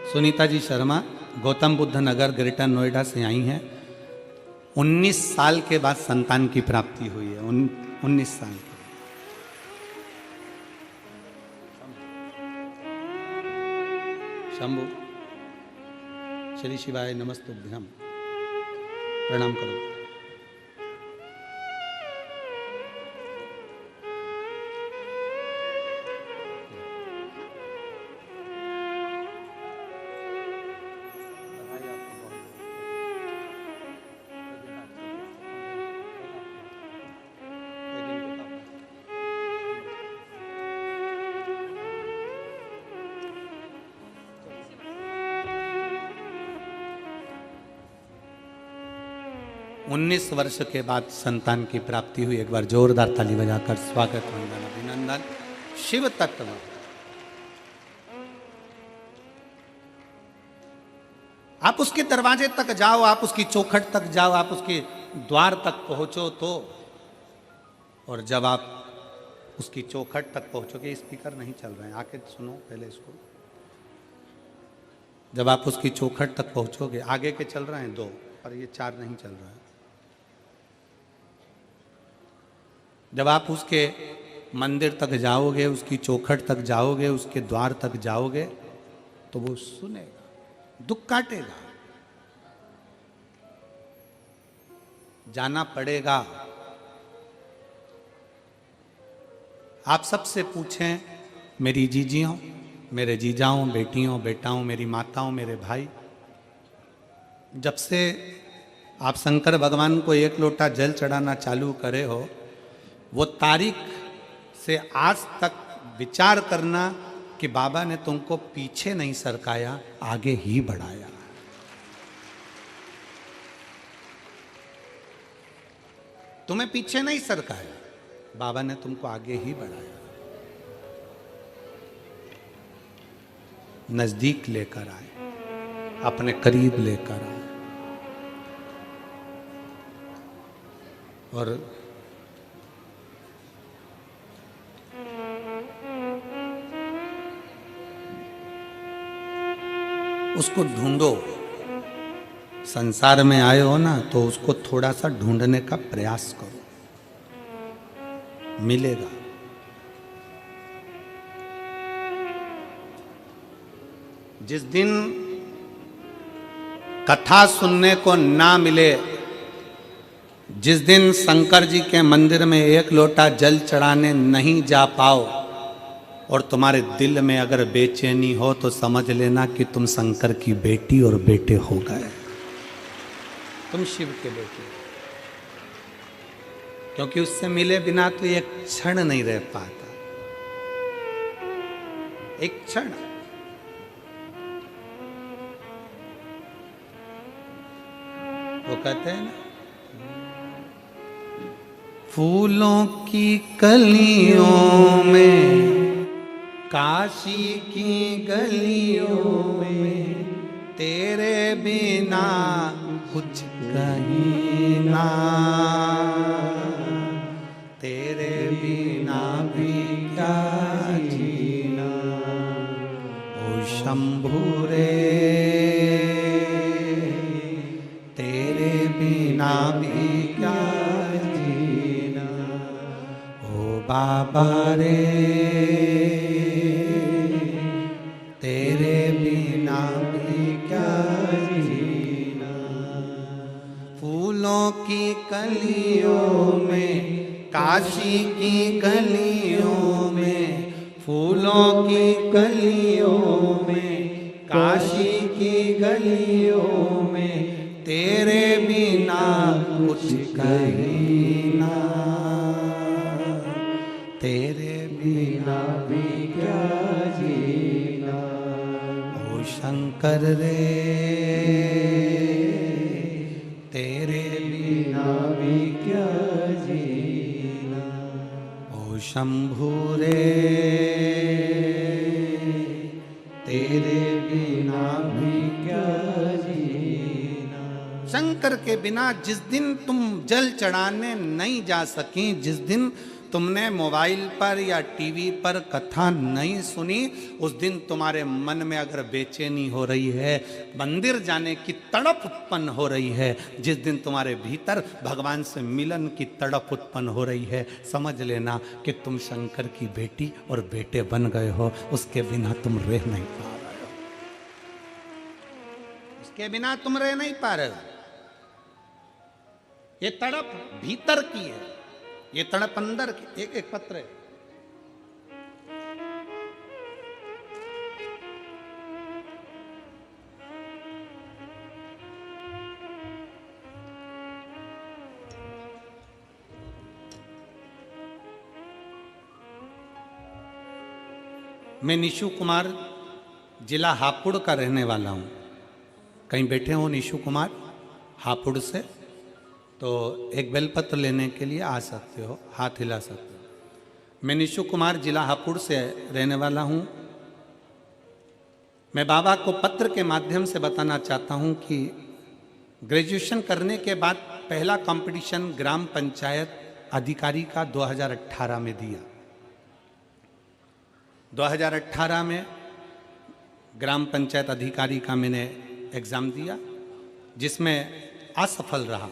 सुनीता जी शर्मा गौतम बुद्ध नगर ग्रेटर नोएडा से आई हैं। 19 साल के बाद संतान की प्राप्ति हुई है। 19 साल के। शंभु श्री शिवाय नमस्तुभ्यम, प्रणाम करो। उन्नीस वर्ष के बाद संतान की प्राप्ति हुई। एक बार जोरदार ताली बजाकर स्वागत, वंदन, अभिनंदन। शिव तत्व आप उसके दरवाजे तक जाओ, आप उसकी चौखट तक जाओ, आप उसके द्वार तक पहुंचो तो, और जब आप उसकी चौखट तक पहुंचोगे, स्पीकर नहीं चल रहे हैं, आके सुनो पहले इसको। जब आप उसकी चौखट तक पहुंचोगे, आगे के चल रहे हैं 2 और ये 4 नहीं चल रहा है। जब आप उसके मंदिर तक जाओगे, उसकी चौखट तक जाओगे, उसके द्वार तक जाओगे, तो वो सुनेगा, दुख काटेगा, जाना पड़ेगा। आप सबसे पूछें, मेरी जीजियों, मेरे जीजाओं, बेटियों, बेटाओं, मेरी माताओं, मेरे भाई, जब से आप शंकर भगवान को 1 लोटा जल चढ़ाना चालू करे हो, वो तारीख से आज तक विचार करना कि बाबा ने तुमको पीछे नहीं सरकाया, आगे ही बढ़ाया। तुम्हें पीछे नहीं सरकाया, बाबा ने तुमको आगे ही बढ़ाया, नजदीक लेकर आए, अपने करीब लेकर आए। और उसको ढूंढो। संसार में आए हो ना, तो उसको थोड़ा सा ढूंढने का प्रयास करो, मिलेगा। जिस दिन कथा सुनने को ना मिले, जिस दिन शंकर जी के मंदिर में 1 लोटा जल चढ़ाने नहीं जा पाओ और तुम्हारे दिल में अगर बेचैनी हो, तो समझ लेना कि तुम शंकर की बेटी और बेटे हो गए, तुम शिव के बेटे। क्योंकि उससे मिले बिना तो एक क्षण नहीं रह पाता, एक क्षण। वो कहते हैं ना, फूलों की कलियों में, काशी की गलियों में, तेरे बिना कुछ कहीं ना, तेरे बिना भी क्या जीना, ओ शंभू रे, तेरे बिना भी क्या जीना, ओ बाबा रे, तेरे बिना भी क्या जीना। फूलों की कलियों में, काशी की गलियों में, फूलों की कलियों में, काशी की गलियों में, तेरे बिना कुछ कहीं ना, तेरे बिना भी क्या जीना, ओ शंकर रे, तेरे बिना भी क्या जीना, ओ शंभू रे, तेरे बिना भी क्या जीना। शंकर के बिना जिस दिन तुम जल चढ़ाने नहीं जा सकी, जिस दिन तुमने मोबाइल पर या टीवी पर कथा नहीं सुनी, उस दिन तुम्हारे मन में अगर बेचैनी हो रही है, मंदिर जाने की तड़प उत्पन्न हो रही है, जिस दिन तुम्हारे भीतर भगवान से मिलन की तड़प उत्पन्न हो रही है, समझ लेना कि तुम शंकर की बेटी और बेटे बन गए हो। उसके बिना तुम रह नहीं पा रहे हो, उसके बिना तुम रह नहीं पा रहे हो। ये तड़प भीतर की है, ये तड़प अंदर की। एक पत्र है, मैं निशु कुमार, जिला हापुड़ का रहने वाला हूं। कहीं बैठे हो निशु कुमार हापुड़ से, तो एक बेलपत्र लेने के लिए आ सकते हो, हाथ हिला सकते हो। मैं निशु कुमार जिला हापुड़ से रहने वाला हूँ। मैं बाबा को पत्र के माध्यम से बताना चाहता हूँ कि ग्रेजुएशन करने के बाद पहला कंपटीशन ग्राम पंचायत अधिकारी का 2018 में दिया। 2018 में ग्राम पंचायत अधिकारी का मैंने एग्ज़ाम दिया, जिसमें असफल रहा।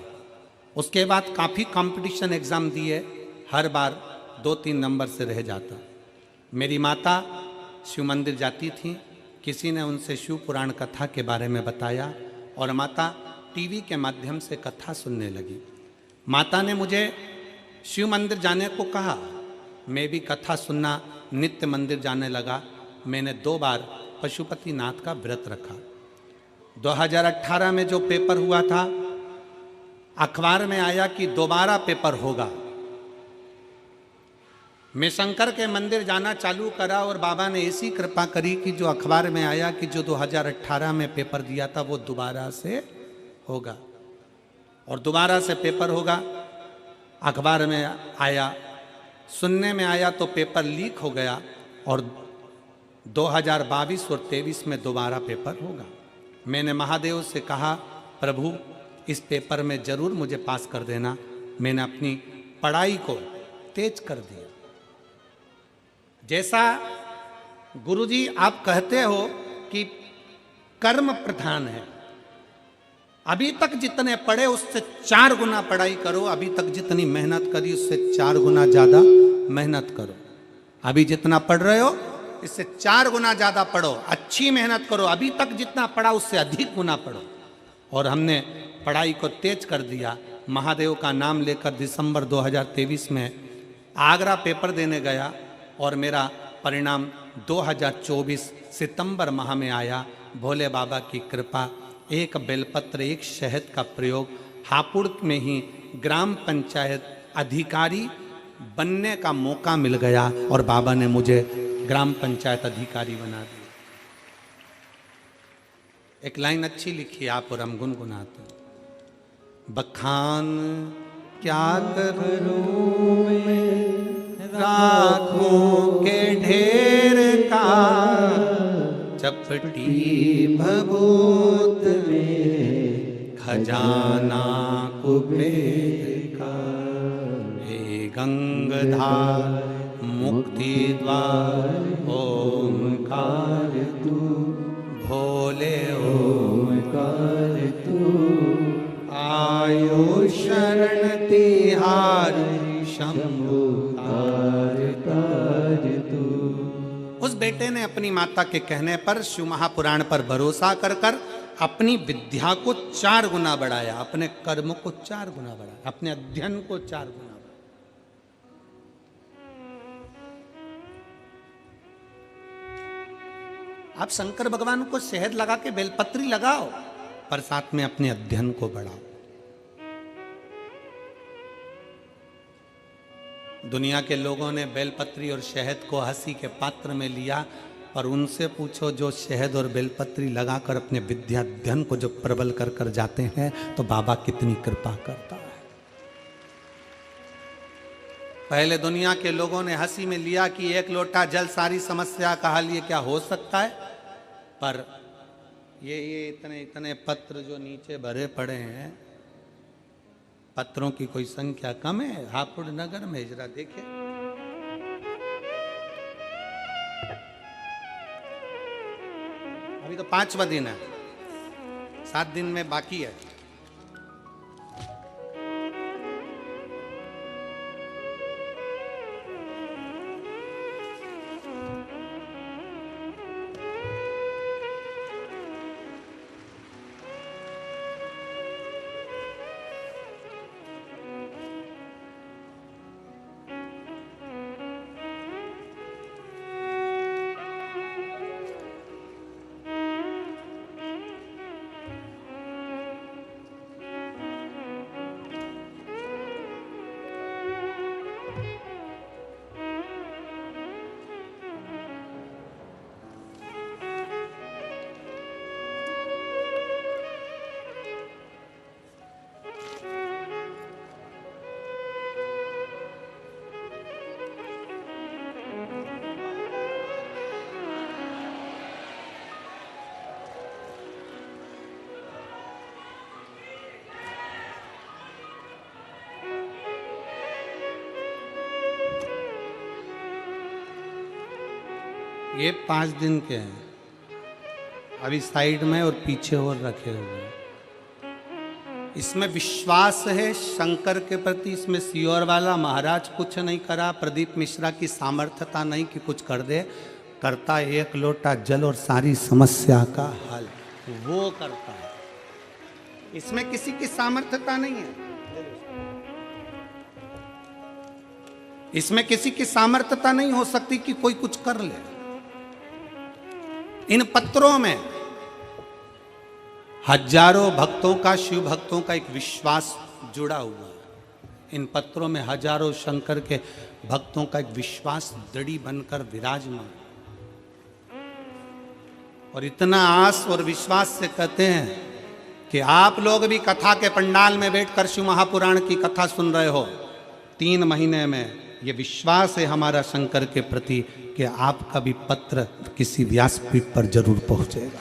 उसके बाद काफ़ी कंपटीशन एग्ज़ाम दिए, हर बार 2-3 नंबर से रह जाता। मेरी माता शिव मंदिर जाती थी, किसी ने उनसे शिव पुराण कथा के बारे में बताया और माता टीवी के माध्यम से कथा सुनने लगी। माता ने मुझे शिव मंदिर जाने को कहा, मैं भी कथा सुनना नित्य मंदिर जाने लगा। मैंने 2 बार पशुपतिनाथ का व्रत रखा। 2018 में जो पेपर हुआ था, अखबार में आया कि दोबारा पेपर होगा। मैं शंकर के मंदिर जाना चालू करा और बाबा ने ऐसी कृपा करी कि जो अखबार में आया कि जो 2018 में पेपर दिया था वो दोबारा से होगा और दोबारा से पेपर होगा। अखबार में आया, सुनने में आया तो पेपर लीक हो गया और 2022 और 23 में दोबारा पेपर होगा। मैंने महादेव से कहा, प्रभु इस पेपर में ज़रूर मुझे पास कर देना। मैंने अपनी पढ़ाई को तेज कर दिया। जैसा गुरुजी आप कहते हो कि कर्म प्रधान है, अभी तक जितने पढ़े उससे 4 गुना पढ़ाई करो। अभी तक जितनी मेहनत करी उससे 4 गुना ज़्यादा मेहनत करो। अभी जितना पढ़ रहे हो इससे 4 गुना ज़्यादा पढ़ो, अच्छी मेहनत करो। अभी तक जितना पढ़ा उससे अधिक गुना पढ़ो। और हमने पढ़ाई को तेज कर दिया। महादेव का नाम लेकर दिसंबर 2023 में आगरा पेपर देने गया और मेरा परिणाम 2024 सितंबर माह में आया। भोले बाबा की कृपा, एक बेलपत्र एक शहद का प्रयोग, हापुड़ में ही ग्राम पंचायत अधिकारी बनने का मौका मिल गया और बाबा ने मुझे ग्राम पंचायत अधिकारी बना दिया। एक लाइन अच्छी लिखी आप और हम गुनगुनाते। बखान क्या करूं मैं राखों के ढेर का, चपटी भभूत में खजाना कुबेर का। हे गंगाधार मुक्ति द्वार ओमकार तू, भोले ओमकार तू। आयो शरण तिहार शंभु तार तार तू। उस बेटे ने अपनी माता के कहने पर शिव महापुराण पर भरोसा कर कर अपनी विद्या को 4 गुना बढ़ाया, अपने कर्म को 4 गुना बढ़ाया, अपने अध्ययन को 4 गुना बढ़ाया। आप शंकर भगवान को शहद लगा के बेलपत्री लगाओ, पर साथ में अपने अध्ययन को बढ़ाओ। दुनिया के लोगों ने बेलपत्री और शहद को हंसी के पात्र में लिया, पर उनसे पूछो जो शहद और बेलपत्री लगाकर अपने विद्याध्ययन को जो प्रबल कर कर जाते हैं तो बाबा कितनी कृपा करता है। पहले दुनिया के लोगों ने हंसी में लिया कि 1 लोटा जल सारी समस्या का हल, ये क्या हो सकता है। पर ये इतने इतने पत्र जो नीचे भरे पड़े हैं, पत्रों की कोई संख्या कम है हापुड़ नगर में? जरा देखे, अभी तो 5वां दिन है, 7 दिन में बाकी है। ये 5 दिन के हैं। अभी साइड में और पीछे और रखे हुए हैं। इसमें विश्वास है शंकर के प्रति, इसमें सियोर वाला महाराज कुछ नहीं करा, प्रदीप मिश्रा की सामर्थ्यता नहीं कि कुछ कर दे, करता एक लोटा जल और सारी समस्या का हल वो करता है। इसमें किसी की सामर्थ्यता नहीं है, इसमें किसी की सामर्थ्यता नहीं हो सकती कि कोई कुछ कर ले। इन पत्रों में हजारों भक्तों का, शिव भक्तों का एक विश्वास जुड़ा हुआ है। इन पत्रों में हजारों शंकर के भक्तों का एक विश्वास दृढ़ बनकर विराजमान, और इतना आस और विश्वास से कहते हैं कि आप लोग भी कथा के पंडाल में बैठकर शिव महापुराण की कथा सुन रहे हो 3 महीने में, ये विश्वास है हमारा शंकर के प्रति कि आपका भी पत्र किसी व्यासपीठ पर जरूर पहुंचेगा।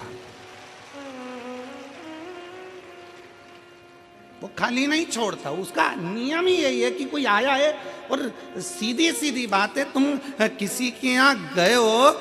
वो खाली नहीं छोड़ता, उसका नियम ही यही है कि कोई आया है, और सीधी सीधी बात है, तुम किसी के यहाँ गए हो,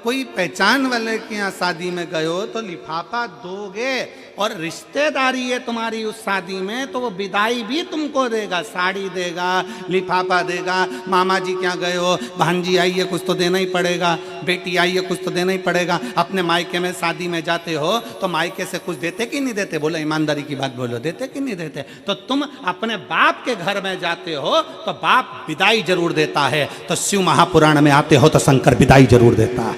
कोई पहचान वाले के यहाँ शादी में गए हो तो लिफाफा दोगे, और रिश्तेदारी है तुम्हारी उस शादी में तो वो विदाई भी तुमको देगा, साड़ी देगा, लिफाफा देगा। मामा जी के यहाँ गए हो, भांजी आई है, कुछ तो देना ही पड़ेगा, बेटी आई है, कुछ तो देना ही पड़ेगा। अपने मायके में शादी में जाते हो तो मायके से कुछ देते कि नहीं देते? बोलो ईमानदारी की बात बोलो, देते कि नहीं देते? तो तुम अपने बाप के घर में जाते हो तो बाप विदाई जरूर देता है, तो शिव महापुराण में आते हो तो शंकर विदाई जरूर देता है।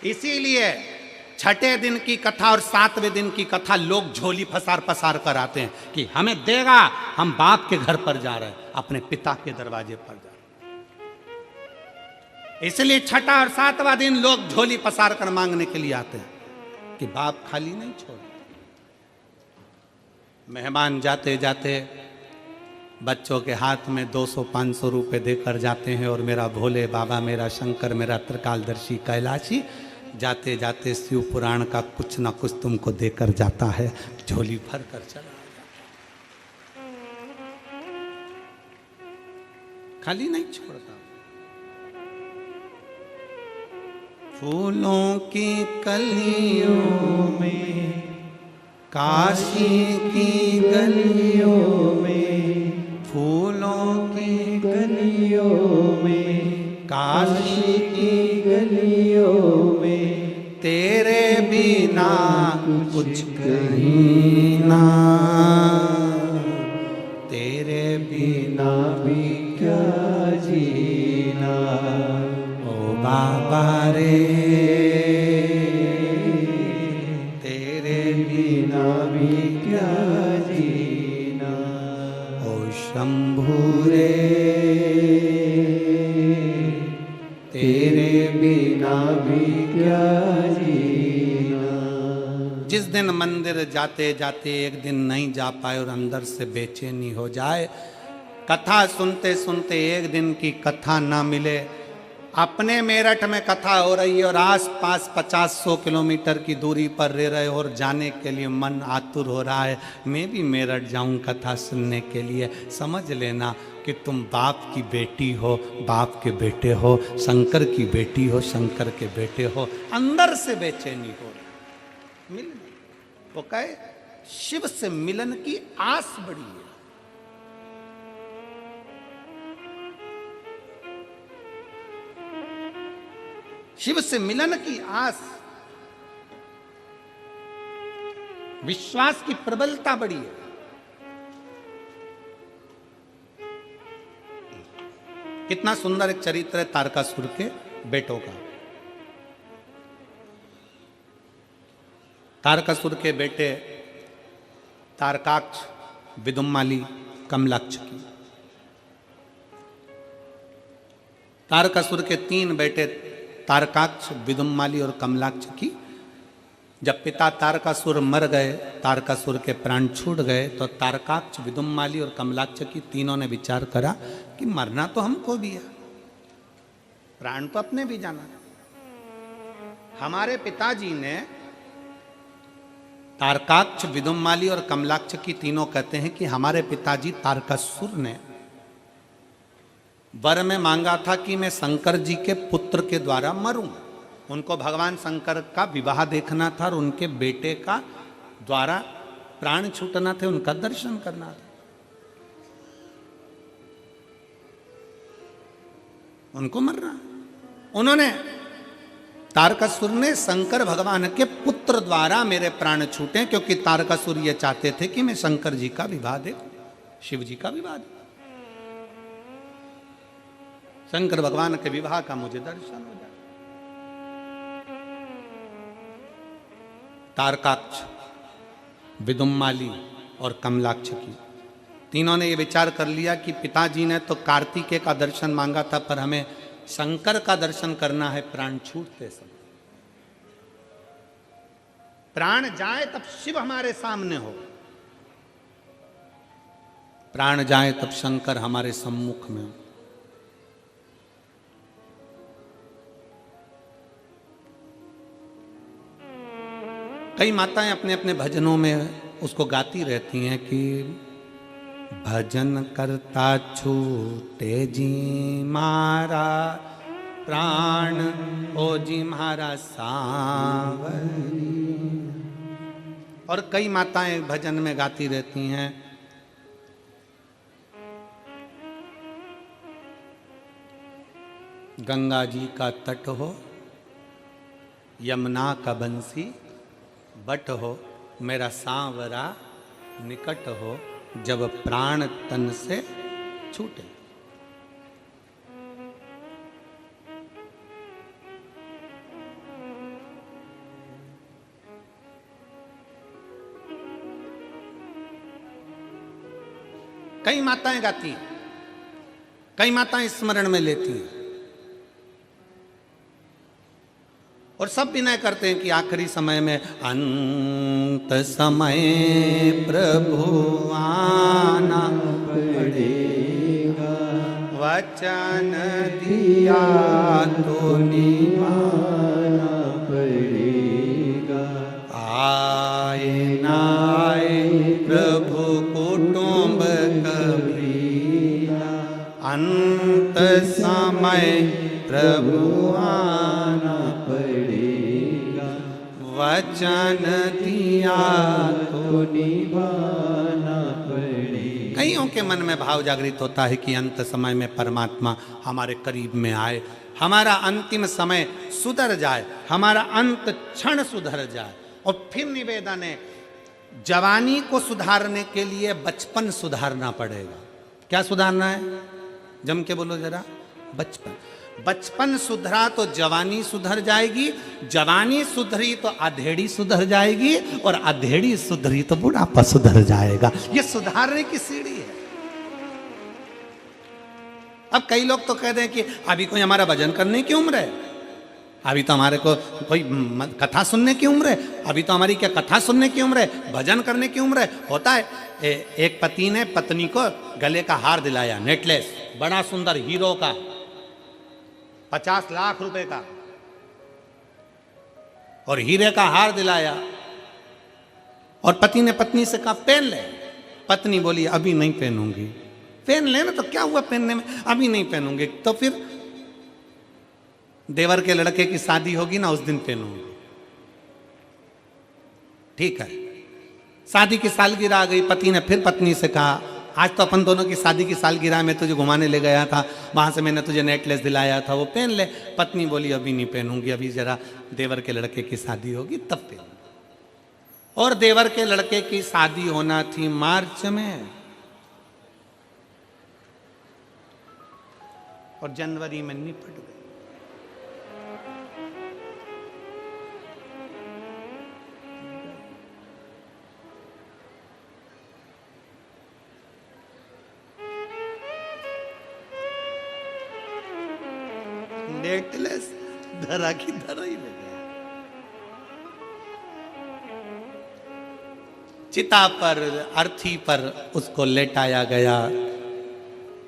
इसीलिए छठे दिन की कथा और 7वें दिन की कथा लोग झोली फसार पसार कर आते हैं कि हमें देगा, हम बाप के घर पर जा रहे हैं, अपने पिता के दरवाजे पर जा रहे हैं। इसलिए छठा और 7वां दिन लोग झोली पसार कर मांगने के लिए आते हैं कि बाप खाली नहीं छोड़। मेहमान जाते जाते बच्चों के हाथ में 200-500 रुपए देकर जाते हैं, और मेरा भोले बाबा, मेरा शंकर, मेरा त्रिकालदर्शी कैलाशी जाते जाते शिव पुराण का कुछ ना कुछ तुमको देकर जाता है, झोली भर कर चला जाता, खाली नहीं छोड़ता। फूलों की कलियों में, काशी की गलियों में, फूलों की गलियों में, काशी की गलियों में, तेरे बिना कुछ कहीं ना, तेरे बिना भी क्या जीना, ओ बाबा रे, तेरे बिना भी क्या जीना, ओ शंभू रे, तेरे बिना भी क्या जीना। जिस दिन मंदिर जाते जाते एक दिन नहीं जा पाए और अंदर से बेचैनी हो जाए, कथा सुनते सुनते एक दिन की कथा ना मिले, अपने मेरठ में कथा हो रही है और आसपास 50-100 किलोमीटर की दूरी पर रह रहे हो और जाने के लिए मन आतुर हो रहा है, मैं भी मेरठ जाऊं कथा सुनने के लिए, समझ लेना कि तुम बाप की बेटी हो, बाप के बेटे हो, शंकर की बेटी हो, शंकर के बेटे हो, अंदर से बेचैनी हो रही। मिल वो कहे शिव से मिलन की आस बड़ी है। शिव से मिलन की आस, विश्वास की प्रबलता बड़ी है। कितना सुंदर एक चरित्र है तारकासुर के बेटों का। तारकासुर के बेटे तारकाक्ष, विदुम्माली, कमलाक्ष की। तारकासुर के 3 बेटे तारकाक्ष, विदुम्माली और कमलाक्ष की। जब पिता तारकासुर मर गए, तारकासुर के प्राण छूट गए, तो तारकाक्ष, विदुम्माली और कमलाक्ष की तीनों ने विचार करा कि मरना तो हमको भी है, प्राण तो अपने भी जाना है। हमारे पिताजी ने, तारकाक्ष, विदुम्माली और कमलाक्ष की तीनों कहते हैं कि हमारे पिताजी तारकासुर ने वर में मांगा था कि मैं शंकर जी के पुत्र के द्वारा मरूं। उनको भगवान शंकर का विवाह देखना था और उनके बेटे का द्वारा प्राण छूटना थे, उनका दर्शन करना था। उनको मरना, उन्होंने तारकासुर ने शंकर भगवान के पुत्र द्वारा मेरे प्राण छूटे, क्योंकि तारकासुर ये चाहते थे कि मैं शंकर जी का विवाह देखूं, शिव जी का विवाह देखूं, शंकर भगवान के विवाह का मुझे दर्शन हो जाए। तारकाक्ष, विदुम्माली और कमलाक्ष की तीनों ने ये विचार कर लिया कि पिताजी ने तो कार्तिकेय का दर्शन मांगा था, पर हमें शंकर का दर्शन करना है प्राण छूटते समय। प्राण जाए तब शिव हमारे सामने हो, प्राण जाए तब शंकर हमारे सम्मुख में हो। कई माताएं अपने अपने भजनों में उसको गाती रहती हैं कि भजन करता छूटे जी मारा प्राण, ओ जी मारा सांवरी। और कई माताएं भजन में गाती रहती हैं गंगा जी का तट हो, यमुना का बंसी बट हो, मेरा सांवरा निकट हो, जब प्राण तन से छूटे। कई माताएं गाती हैं, कई माताएं स्मरण में लेती हैं, और सब विनय करते हैं कि आखिरी समय में अंत समय प्रभु आना पड़ेगा, वचन दिया तो निभाना पड़ेगा, आए ना आए प्रभु कुटुंब कबीरा, अंत समय प्रभु आना पड़ेगा, वचन दिया तो निभाना पड़ेगा। कईयों के मन में भाव जागृत होता है कि अंत समय में परमात्मा हमारे करीब में आए, हमारा अंतिम समय सुधर जाए, हमारा अंत क्षण सुधर जाए। और फिर निवेदन है, जवानी को सुधारने के लिए बचपन सुधारना पड़ेगा। क्या सुधारना है? जम के बोलो जरा। बचपन। बचपन सुधरा तो जवानी सुधर जाएगी, जवानी सुधरी तो अधेड़ी सुधर जाएगी, और अधेड़ी सुधरी तो बुढ़ापा सुधर जाएगा। ये सुधारने की सीढ़ी है। अब कई लोग तो कहते हैं कि अभी कोई हमारा भजन करने की उम्र है, अभी तो हमारे को कोई कथा सुनने की उम्र है, अभी तो हमारी क्या कथा सुनने की उम्र है, भजन करने की उम्र है। होता है एक पति ने पत्नी को गले का हार दिलाया, नेकलेस, बड़ा सुंदर हीरो का, 50 लाख रुपए का, और हीरे का हार दिलाया, और पति ने पत्नी से कहा पहन ले। पत्नी बोली अभी नहीं पहनूंगी। पहन लेना तो क्या हुआ पहनने में, अभी नहीं पहनूंगी। तो फिर देवर के लड़के की शादी होगी ना, उस दिन पहनूंगी। ठीक है, शादी की सालगिरह आ गई। पति ने फिर पत्नी से कहा आज तो अपन दोनों की शादी की सालगिरह में तुझे घुमाने ले गया था, वहां से मैंने तुझे नेकलेस दिलाया था, वो पहन ले। पत्नी बोली अभी नहीं पहनूंगी, अभी जरा देवर के लड़के की शादी होगी तब पहनूंगी। और देवर के लड़के की शादी होना थी मार्च में, और जनवरी में निपट गई। नेकलेस धरा की धरा ही ले गया। चिता पर, अर्थी पर उसको लेटाया गया।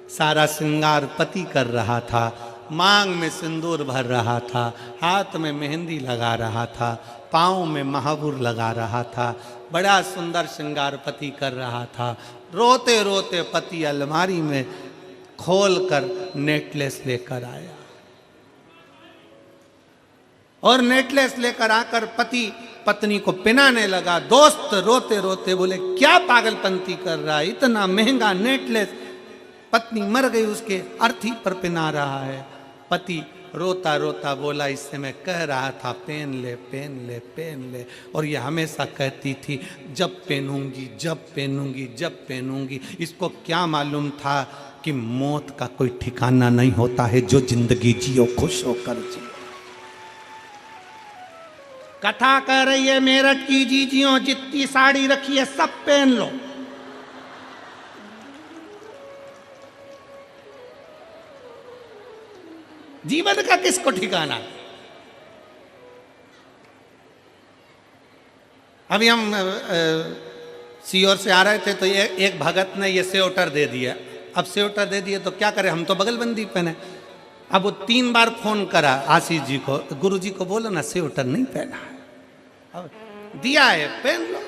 सारा श्रृंगार पति कर रहा था, मांग में सिंदूर भर रहा था, हाथ में मेहंदी लगा रहा था, पाँव में महावुर लगा रहा था, बड़ा सुंदर श्रृंगार पति कर रहा था। रोते रोते पति अलमारी में खोल कर नेकलेस लेकर आया। और नेकलेस लेकर आकर पति पत्नी को पिनाने लगा। दोस्त रोते रोते बोले क्या पागलपंती कर रहा है, इतना महंगा नेकलेस, पत्नी मर गई उसके अर्थी पर पिना रहा है। पति रोता रोता बोला इससे मैं कह रहा था पहन ले पहन ले पहन ले, और ये हमेशा कहती थी जब पहनूंगी जब पहनूंगी जब पहनूंगी। इसको क्या मालूम था कि मौत का कोई ठिकाना नहीं होता है, जो जिंदगी जियो खुश होकर जियो। कथा कह रही है मेरठ की जीजियों, जितनी साड़ी रखी है सब पहन लो। जीवन का किसको ठिकाना। अभी हम सीओर से आ रहे थे तो ये एक भगत ने ये स्वेटर दे दिया। अब स्वेटर दे दिए तो क्या करें, हम तो बगलबंदी पहने। अब वो 3 बार फोन करा आशीष जी को, गुरु जी को बोलो ना स्वेटर नहीं पहना है। अब दिया है पहन लो।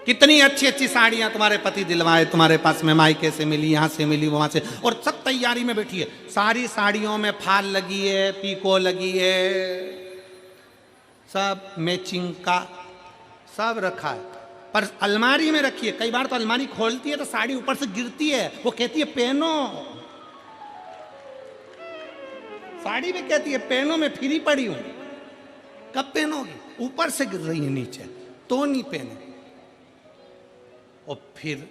कितनी अच्छी अच्छी साड़ियां तुम्हारे पति दिलवाए, तुम्हारे पास में मायके से मिली, यहां से मिली, वहां से, और सब तैयारी में बैठी है। सारी साड़ियों में फाल लगी है, पीको लगी है, सब मैचिंग का सब रखा है, पर अलमारी में रखी है। कई बार तो अलमारी खोलती है तो साड़ी ऊपर से गिरती है, वो कहती है पहनो। साड़ी भी कहती है पहनो, मैं फ्री पड़ी हूं। कब पहनोगी, ऊपर से गिर रही है नीचे तो नहीं पहने। और फिर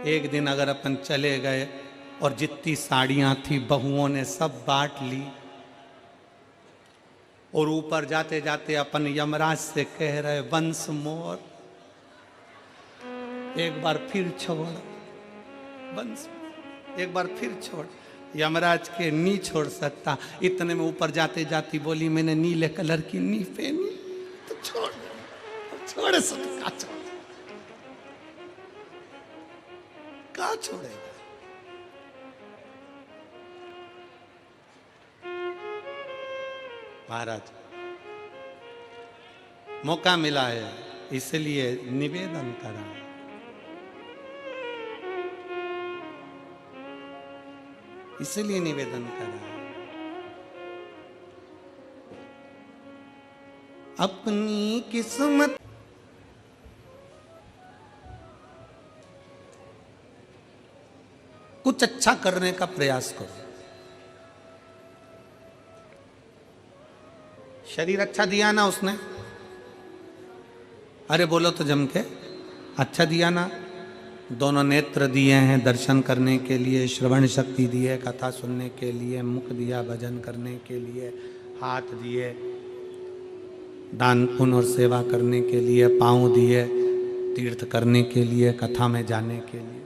एक दिन अगर अपन चले गए और जितनी साड़ियां थी बहुओं ने सब बांट ली, और ऊपर जाते जाते अपन यमराज से कह रहे वंस मोर, एक बार फिर छोड़, वंस एक बार फिर छोड़। यमराज के नी छोड़ सकता, इतने में ऊपर जाते जाती बोली मैंने नीले कलर की नी पहनी तो छोड़ छोड़ सकता, छोड़ क्या छोड़ेगा। महाराज मौका मिला है इसलिए निवेदन करा, इसलिए निवेदन करा। अपनी किस्मत कुछ अच्छा करने का प्रयास करो। शरीर अच्छा दिया ना उसने, अरे बोलो तो जम के, अच्छा दिया ना। दोनों नेत्र दिए हैं दर्शन करने के लिए, श्रवण शक्ति दी है कथा सुनने के लिए, मुख दिया भजन करने के लिए, हाथ दिए दान पुण्य और सेवा करने के लिए, पाँव दिए तीर्थ करने के लिए, कथा में जाने के लिए,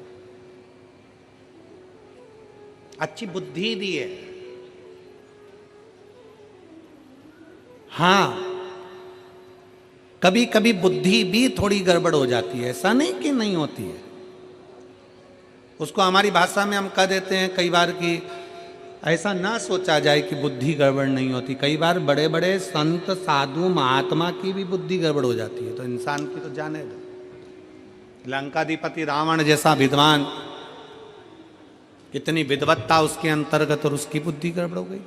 अच्छी बुद्धि दी है। हाँ कभी कभी बुद्धि भी थोड़ी गड़बड़ हो जाती है, ऐसा नहीं कि नहीं होती है। उसको हमारी भाषा में हम कह देते हैं कई बार कि ऐसा ना सोचा जाए कि बुद्धि गड़बड़ नहीं होती। कई बार बड़े बड़े संत साधु महात्मा की भी बुद्धि गड़बड़ हो जाती है, तो इंसान की तो जाने दो। लंकाधिपति रावण जैसा विद्वान, कितनी विद्वत्ता उसके अंतर्गत, और उसकी बुद्धि गड़बड़ हो गई।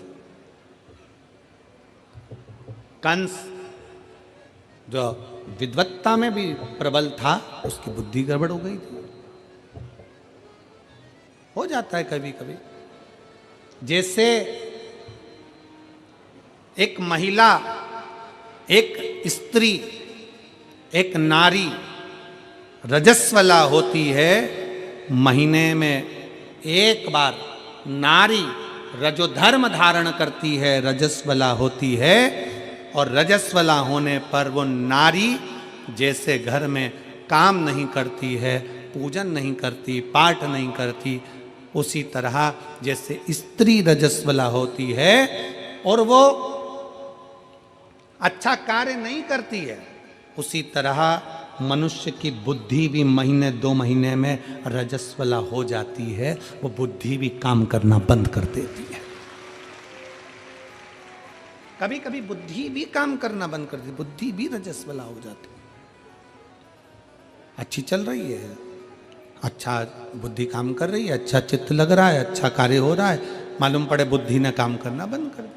कंस जो विद्वत्ता में भी प्रबल था, उसकी बुद्धि गड़बड़ हो गई थी। हो जाता है कभी कभी। जैसे एक महिला, एक स्त्री, एक नारी रजस्वला होती है, महीने में एक बार नारी रजोधर्म धारण करती है, रजस्वला होती है। और रजस्वला होने पर वो नारी जैसे घर में काम नहीं करती है, पूजन नहीं करती, पाठ नहीं करती, उसी तरह जैसे स्त्री रजस्वला होती है और वो अच्छा कार्य नहीं करती है, उसी तरह मनुष्य की बुद्धि भी महीने 2 महीने में रजस्वला हो जाती है। वो बुद्धि भी काम करना बंद कर देती है। कभी कभी बुद्धि भी काम करना बंद कर देती, बुद्धि भी रजस्वला हो जाती है। अच्छी चल रही है, अच्छा बुद्धि काम कर रही है, अच्छा चित्त लग रहा है, अच्छा कार्य हो रहा है, मालूम पड़े बुद्धि ने काम करना बंद कर दिया,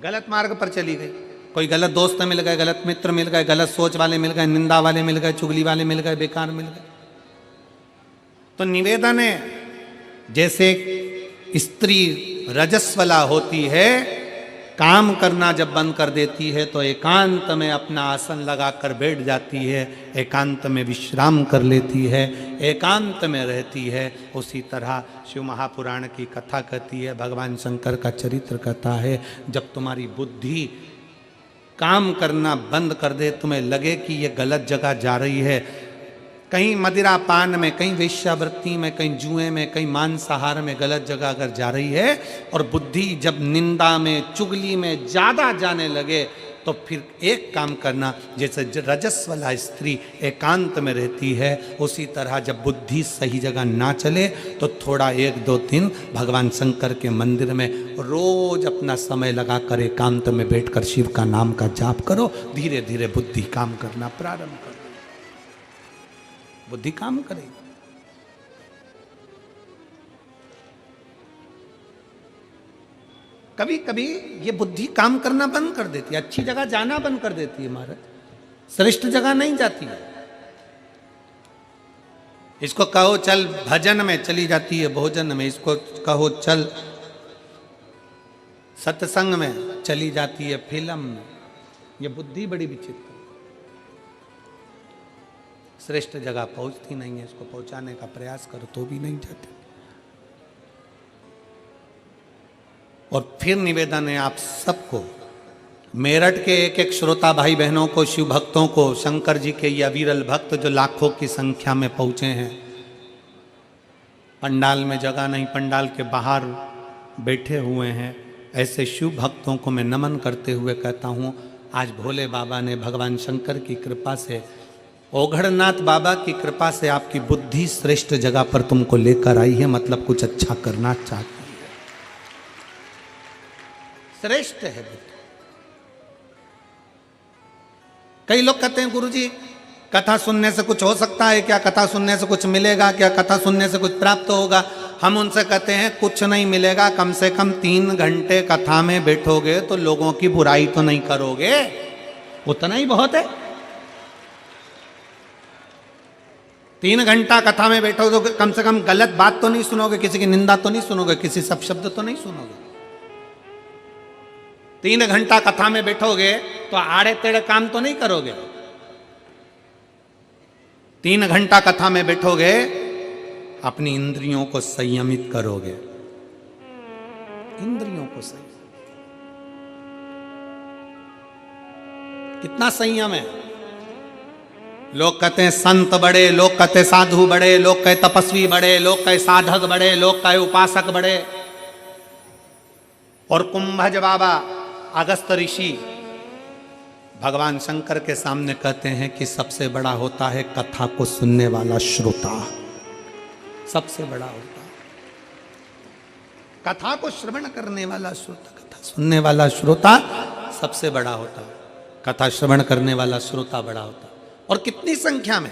गलत मार्ग पर चली गई। कोई गलत दोस्त मिल गए, गलत मित्र मिल गए, गलत सोच वाले मिल गए, निंदा वाले मिल गए, चुगली वाले मिल गए, बेकार मिल गए। तो निवेदन है, जैसे स्त्री रजस्वला होती है, काम करना जब बंद कर देती है तो एकांत में अपना आसन लगाकर बैठ जाती है, एकांत में विश्राम कर लेती है, एकांत में रहती है। उसी तरह शिव महापुराण की कथा कहती है, भगवान शंकर का चरित्र कथा है, जब तुम्हारी बुद्धि काम करना बंद कर दे, तुम्हें लगे कि ये गलत जगह जा रही है, कहीं मदिरा पान में, कहीं वेश्यावृत्ति में, कहीं जुए में, कहीं मांसाहार में गलत जगह अगर जा रही है, और बुद्धि जब निंदा में, चुगली में ज़्यादा जाने लगे, तो फिर एक काम करना, जैसे रजस्वला स्त्री एकांत में रहती है, उसी तरह जब बुद्धि सही जगह ना चले तो थोड़ा 1-2 दिन भगवान शंकर के मंदिर में रोज अपना समय लगाकर एकांत में बैठकर शिव का नाम का जाप करो। धीरे धीरे बुद्धि काम करना प्रारंभ करो, बुद्धि काम करेगी। कभी कभी ये बुद्धि काम करना बंद कर देती है, अच्छी जगह जाना बंद कर देती है, महाराज श्रेष्ठ जगह नहीं जाती है। इसको कहो चल भजन में, चली जाती है भोजन में। इसको कहो चल सत्संग में, चली जाती है फिल्म में। ये बुद्धि बड़ी विचित्र, श्रेष्ठ जगह पहुंचती नहीं है। इसको पहुंचाने का प्रयास करो तो भी नहीं जाते। और फिर निवेदन है आप सबको, मेरठ के एक एक श्रोता भाई बहनों को, शिव भक्तों को, शंकर जी के ये अविरल भक्त जो लाखों की संख्या में पहुंचे हैं, पंडाल में जगह नहीं, पंडाल के बाहर बैठे हुए हैं, ऐसे शिव भक्तों को मैं नमन करते हुए कहता हूँ, आज भोले बाबा ने, भगवान शंकर की कृपा से, ओघड़नाथ बाबा की कृपा से आपकी बुद्धि श्रेष्ठ जगह पर तुमको लेकर आई है, मतलब कुछ अच्छा करना चाहती है, श्रेष्ठ है बुद्धि। कई लोग कहते हैं गुरुजी कथा सुनने से कुछ हो सकता है क्या, कथा सुनने से कुछ मिलेगा क्या, कथा सुनने से कुछ प्राप्त होगा। हम उनसे कहते हैं कुछ नहीं मिलेगा, कम से कम 3 घंटे कथा में बैठोगे तो लोगों की बुराई तो नहीं करोगे, उतना ही बहुत है। 3 घंटा कथा में बैठोगे तो कम से कम गलत बात तो नहीं सुनोगे, किसी की निंदा तो नहीं सुनोगे, किसी शब्द तो नहीं सुनोगे। 3 घंटा कथा में बैठोगे तो आड़े तेड़े काम तो नहीं करोगे। 3 घंटा कथा में बैठोगे, अपनी इंद्रियों को संयमित करोगे, इंद्रियों को संयम। कितना संयम है। लोग कहते हैं संत बड़े, लोग कहते साधु बड़े, लोग कहे तपस्वी बड़े, लोग कहे साधक बड़े, लोग कहे उपासक बड़े। और कुंभज बाबा, अगस्त ऋषि भगवान शंकर के सामने कहते हैं कि सबसे बड़ा होता है कथा को सुनने वाला श्रोता, सबसे बड़ा होता है कथा को श्रवण करने वाला श्रोता, कथा सुनने वाला श्रोता सबसे बड़ा होता है, कथा श्रवण करने वाला श्रोता बड़ा होता है। और कितनी संख्या में,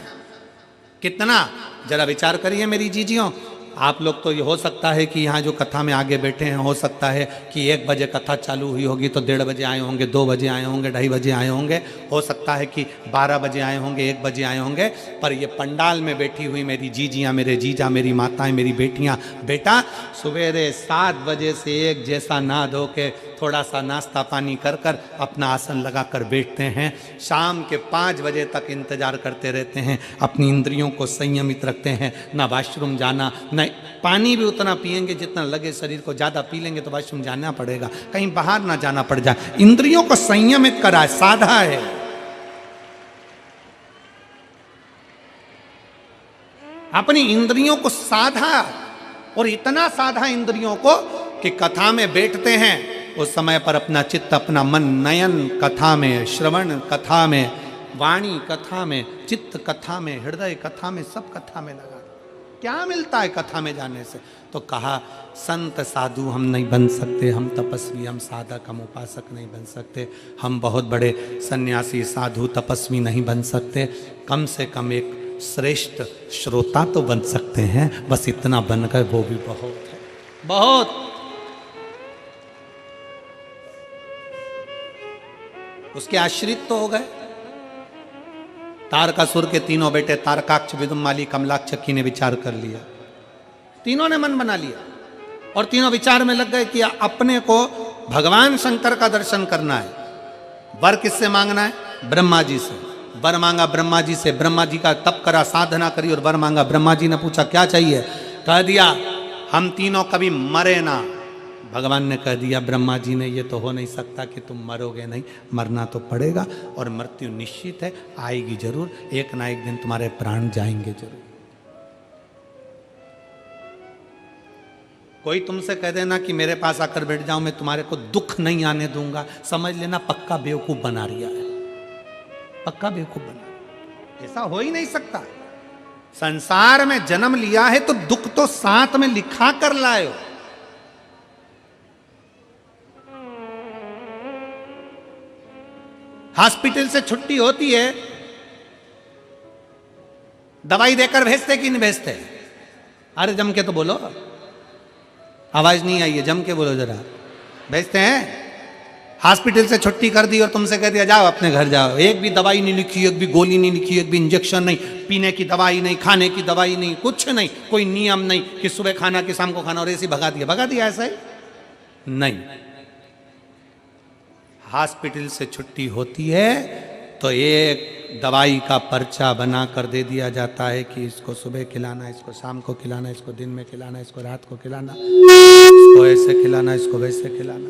कितना, जरा विचार करिए मेरी जीजियों। आप लोग तो ये हो सकता है कि यहाँ जो कथा में आगे बैठे हैं, हो सकता है कि 1 बजे कथा चालू हुई होगी तो 1:30 बजे आए होंगे, 2 बजे आए होंगे, 2:30 बजे आए होंगे, हो सकता है कि 12 बजे आए होंगे, 1 बजे आए होंगे। पर ये पंडाल में बैठी हुई मेरी जीजियाँ, मेरे जीजा, मेरी माताएं, मेरी बेटियाँ, बेटा सवेरे 7 बजे से एक जैसा नहा धो के थोड़ा सा नाश्ता पानी कर कर अपना आसन लगा कर बैठते हैं, शाम के 5 बजे तक इंतजार करते रहते हैं, अपनी इंद्रियों को संयमित रखते हैं, ना वॉशरूम जाना, न पानी भी उतना पिएंगे जितना लगे शरीर को, ज़्यादा पी लेंगे तो वॉशरूम जाना पड़ेगा, कहीं बाहर ना जाना पड़ जाए। इंद्रियों को संयमित करा है, साधा है। अपनी इंद्रियों को साधा, और इतना साधा इंद्रियों को कि कथा में बैठते हैं उस समय पर अपना चित्त, अपना मन, नयन कथा में, श्रवण कथा में, वाणी कथा में, चित्त कथा में, हृदय कथा में, सब कथा में लगा। क्या मिलता है कथा में जाने से? तो कहा संत साधु हम नहीं बन सकते, हम तपस्वी, हम साधक, हम उपासक नहीं बन सकते, हम बहुत बड़े सन्यासी, साधु, तपस्वी नहीं बन सकते, कम से कम एक श्रेष्ठ श्रोता तो बन सकते हैं, बस इतना बन गए वो भी बहुत है, बहुत। उसके आश्रित तो हो गए। तारकासुर के तीनों बेटे तारकाक्ष, विदुमाली, कमलाक्षकी ने विचार कर लिया, तीनों ने मन बना लिया और तीनों विचार में लग गए कि अपने को भगवान शंकर का दर्शन करना है। वर किससे मांगना है? ब्रह्मा जी से। वर मांगा ब्रह्मा जी से, ब्रह्मा जी का तप करा, साधना करी और वर मांगा। ब्रह्मा जी ने पूछा क्या चाहिए? कह दिया हम तीनों कभी मरे ना। भगवान ने कह दिया, ब्रह्मा जी ने, ये तो हो नहीं सकता कि तुम मरोगे नहीं, मरना तो पड़ेगा और मृत्यु निश्चित है, आएगी जरूर, एक ना एक दिन तुम्हारे प्राण जाएंगे जरूर। कोई तुमसे कह देना कि मेरे पास आकर बैठ जाओ, मैं तुम्हारे को दुख नहीं आने दूंगा, समझ लेना पक्का बेवकूफ बना रिया है, पक्का बेवकूफ बना। ऐसा हो ही नहीं सकता। संसार में जन्म लिया है तो दुख तो साथ में लिखा कर लाए। हॉस्पिटल से छुट्टी होती है, दवाई देकर भेजते कि नहीं भेजते? अरे जम के तो बोलो, आवाज नहीं आई है, जम के बोलो जरा। भेजते हैं। हॉस्पिटल से छुट्टी कर दी और तुमसे कह दिया जाओ अपने घर जाओ, एक भी दवाई नहीं लिखी, एक भी गोली नहीं लिखी, एक भी इंजेक्शन नहीं, पीने की दवाई नहीं, खाने की दवाई नहीं, कुछ नहीं, कोई नियम नहीं कि सुबह खाना कि शाम को खाना, और ऐसे भगा दिया। भगा दिया ऐसा ही नहीं। हॉस्पिटल से छुट्टी होती है तो एक दवाई का पर्चा बना कर दे दिया जाता है कि इसको सुबह खिलाना, इसको शाम को खिलाना, इसको दिन में खिलाना, इसको रात को खिलाना, इसको ऐसे खिलाना, इसको वैसे खिलाना।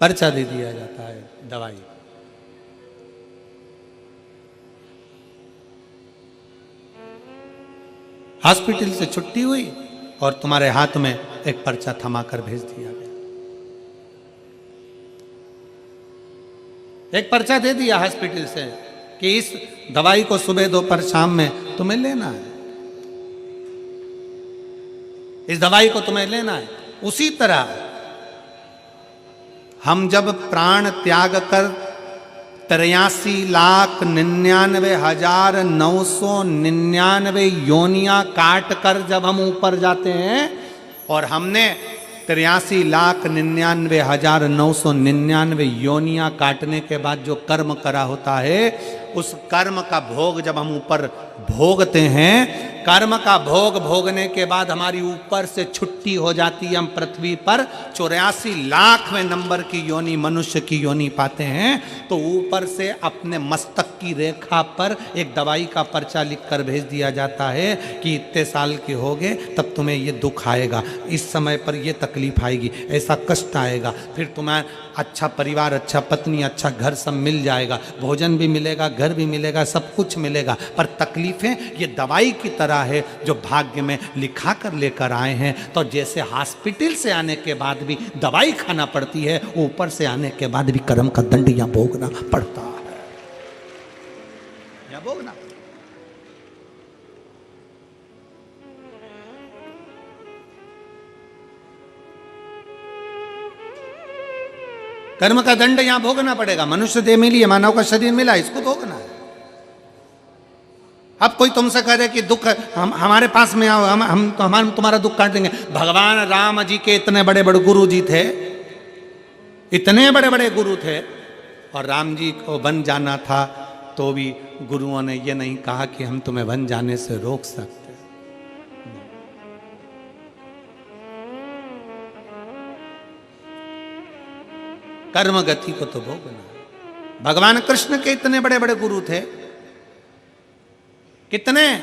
पर्चा दे दिया जाता है दवाई। हॉस्पिटल से छुट्टी हुई और तुम्हारे हाथ में एक पर्चा थमा कर भेज दिया गया। एक पर्चा दे दिया हॉस्पिटल से कि इस दवाई को सुबह दोपहर शाम में तुम्हें लेना है, इस दवाई को तुम्हें लेना है। उसी तरह हम जब प्राण त्याग कर 83,99,999 योनियां काट कर जब हम ऊपर जाते हैं, और हमने 83,99,999 योनियां काटने के बाद जो कर्म करा होता है, उस कर्म का भोग जब हम ऊपर भोगते हैं, कर्म का भोग भोगने के बाद हमारी ऊपर से छुट्टी हो जाती है, हम पृथ्वी पर 84,00,000वें नंबर की योनि, मनुष्य की योनि पाते हैं। तो ऊपर से अपने मस्तक की रेखा पर एक दवाई का पर्चा लिखकर भेज दिया जाता है कि इतने साल के होगे तब तुम्हें ये दुख आएगा, इस समय पर ये तकलीफ आएगी, ऐसा कष्ट आएगा, फिर तुम्हें अच्छा परिवार, अच्छा पत्नी, अच्छा घर सब मिल जाएगा, भोजन भी मिलेगा, घर भी मिलेगा, सब कुछ मिलेगा, पर तकलीफें ये दवाई की तरह है जो भाग्य में लिखा कर लेकर आए हैं। तो जैसे हॉस्पिटल से आने के बाद भी दवाई खाना पड़ती है, ऊपर से आने के बाद भी कर्म का दंड या भोगना पड़ता है, या भोगना। कर्म का दंड यहां भोगना पड़ेगा। मनुष्य देह मिली है, मानव का शरीर मिला, इसको भोगना है। अब कोई तुमसे कह दे कि दुख हमारे पास में आओ, हम तुम्हारा दुख काट देंगे। भगवान राम जी के इतने बड़े बड़े गुरु जी थे, इतने बड़े बड़े गुरु थे, और राम जी को वन जाना था तो भी गुरुओं ने ये नहीं कहा कि हम तुम्हें वन जाने से रोक सकते। कर्म गति को तो भोगना। भगवान कृष्ण के इतने बड़े बड़े गुरु थे, कितने,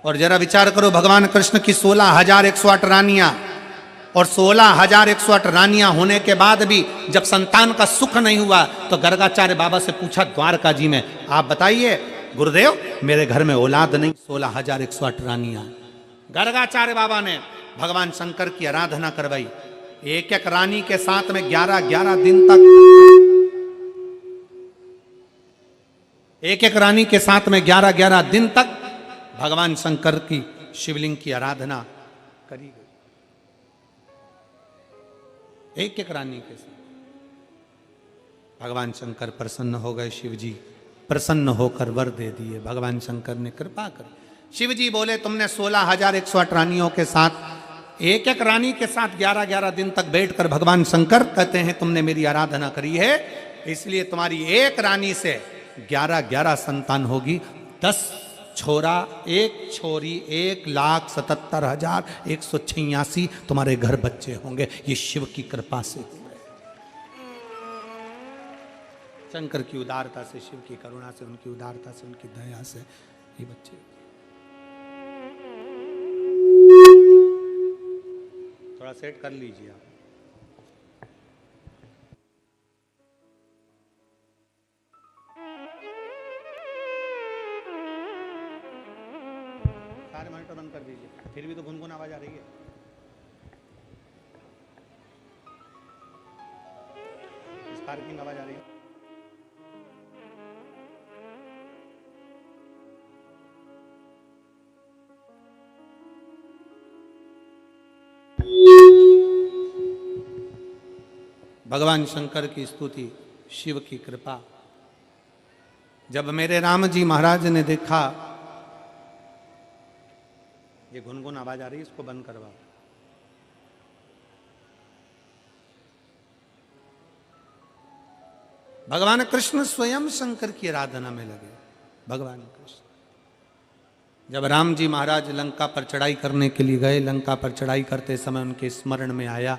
और जरा विचार करो, भगवान कृष्ण की 16,108 रानियां, और 16,108 रानियां होने के बाद भी जब संतान का सुख नहीं हुआ तो गर्गाचार्य बाबा से पूछा द्वारका जी में, आप बताइए गुरुदेव, मेरे घर में औलाद नहीं, 16,108 रानियां। गर्गाचार्य बाबा ने भगवान शंकर की आराधना करवाई। एक एक रानी के साथ में 11-11 दिन तक, एक एक रानी के साथ में 11-11 दिन तक भगवान शंकर की शिवलिंग की आराधना करी गई, एक एक रानी के साथ। भगवान शंकर प्रसन्न हो गए, शिव जी प्रसन्न होकर वर दे दिए। भगवान शंकर ने कृपा कर, शिव जी बोले तुमने 16,108 रानियों के साथ एक एक रानी के साथ 11-11 दिन तक बैठकर भगवान शंकर कहते हैं तुमने मेरी आराधना करी है, इसलिए तुम्हारी एक रानी से 11-11 संतान होगी। 10 छोरा 1 छोरी 1,77,186 तुम्हारे घर बच्चे होंगे। ये शिव की कृपा से हुए, शंकर की उदारता से, शिव की करुणा से, उनकी उदारता से, उनकी दया से ये बच्चे। थोड़ा सेट कर लीजिए आप। सारे मॉनिटर बंद कर दीजिए, फिर भी तो गुनगुन आवाज आ रही है। स्पार्किंग आवाज आ रही है। भगवान शंकर की स्तुति, शिव की कृपा। जब मेरे राम जी महाराज ने देखा ये गुनगुन आवाज आ रही है, इसको बंद करवाओ। भगवान कृष्ण स्वयं शंकर की आराधना में लगे। भगवान कृष्ण जब राम जी महाराज लंका पर चढ़ाई करने के लिए गए, लंका पर चढ़ाई करते समय उनके स्मरण में आया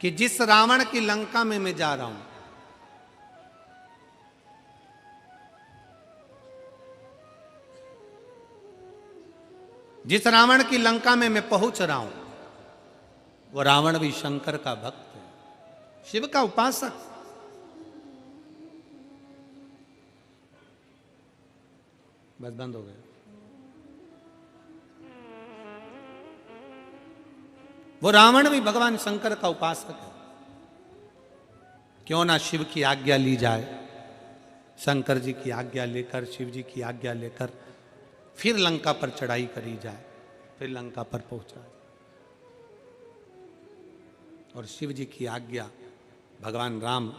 कि जिस रावण की लंका में मैं जा रहा हूं, जिस रावण की लंका में मैं पहुंच रहा हूं, वो रावण भी शंकर का भक्त है, शिव का उपासक। बस बंद हो गया। वो रावण भी भगवान शंकर का उपासक है। क्यों ना शिव की आज्ञा ली जाए, शंकर जी की आज्ञा लेकर, शिव जी की आज्ञा लेकर फिर लंका पर चढ़ाई करी जाए, फिर लंका पर पहुंचा। और शिव जी की आज्ञा, भगवान राम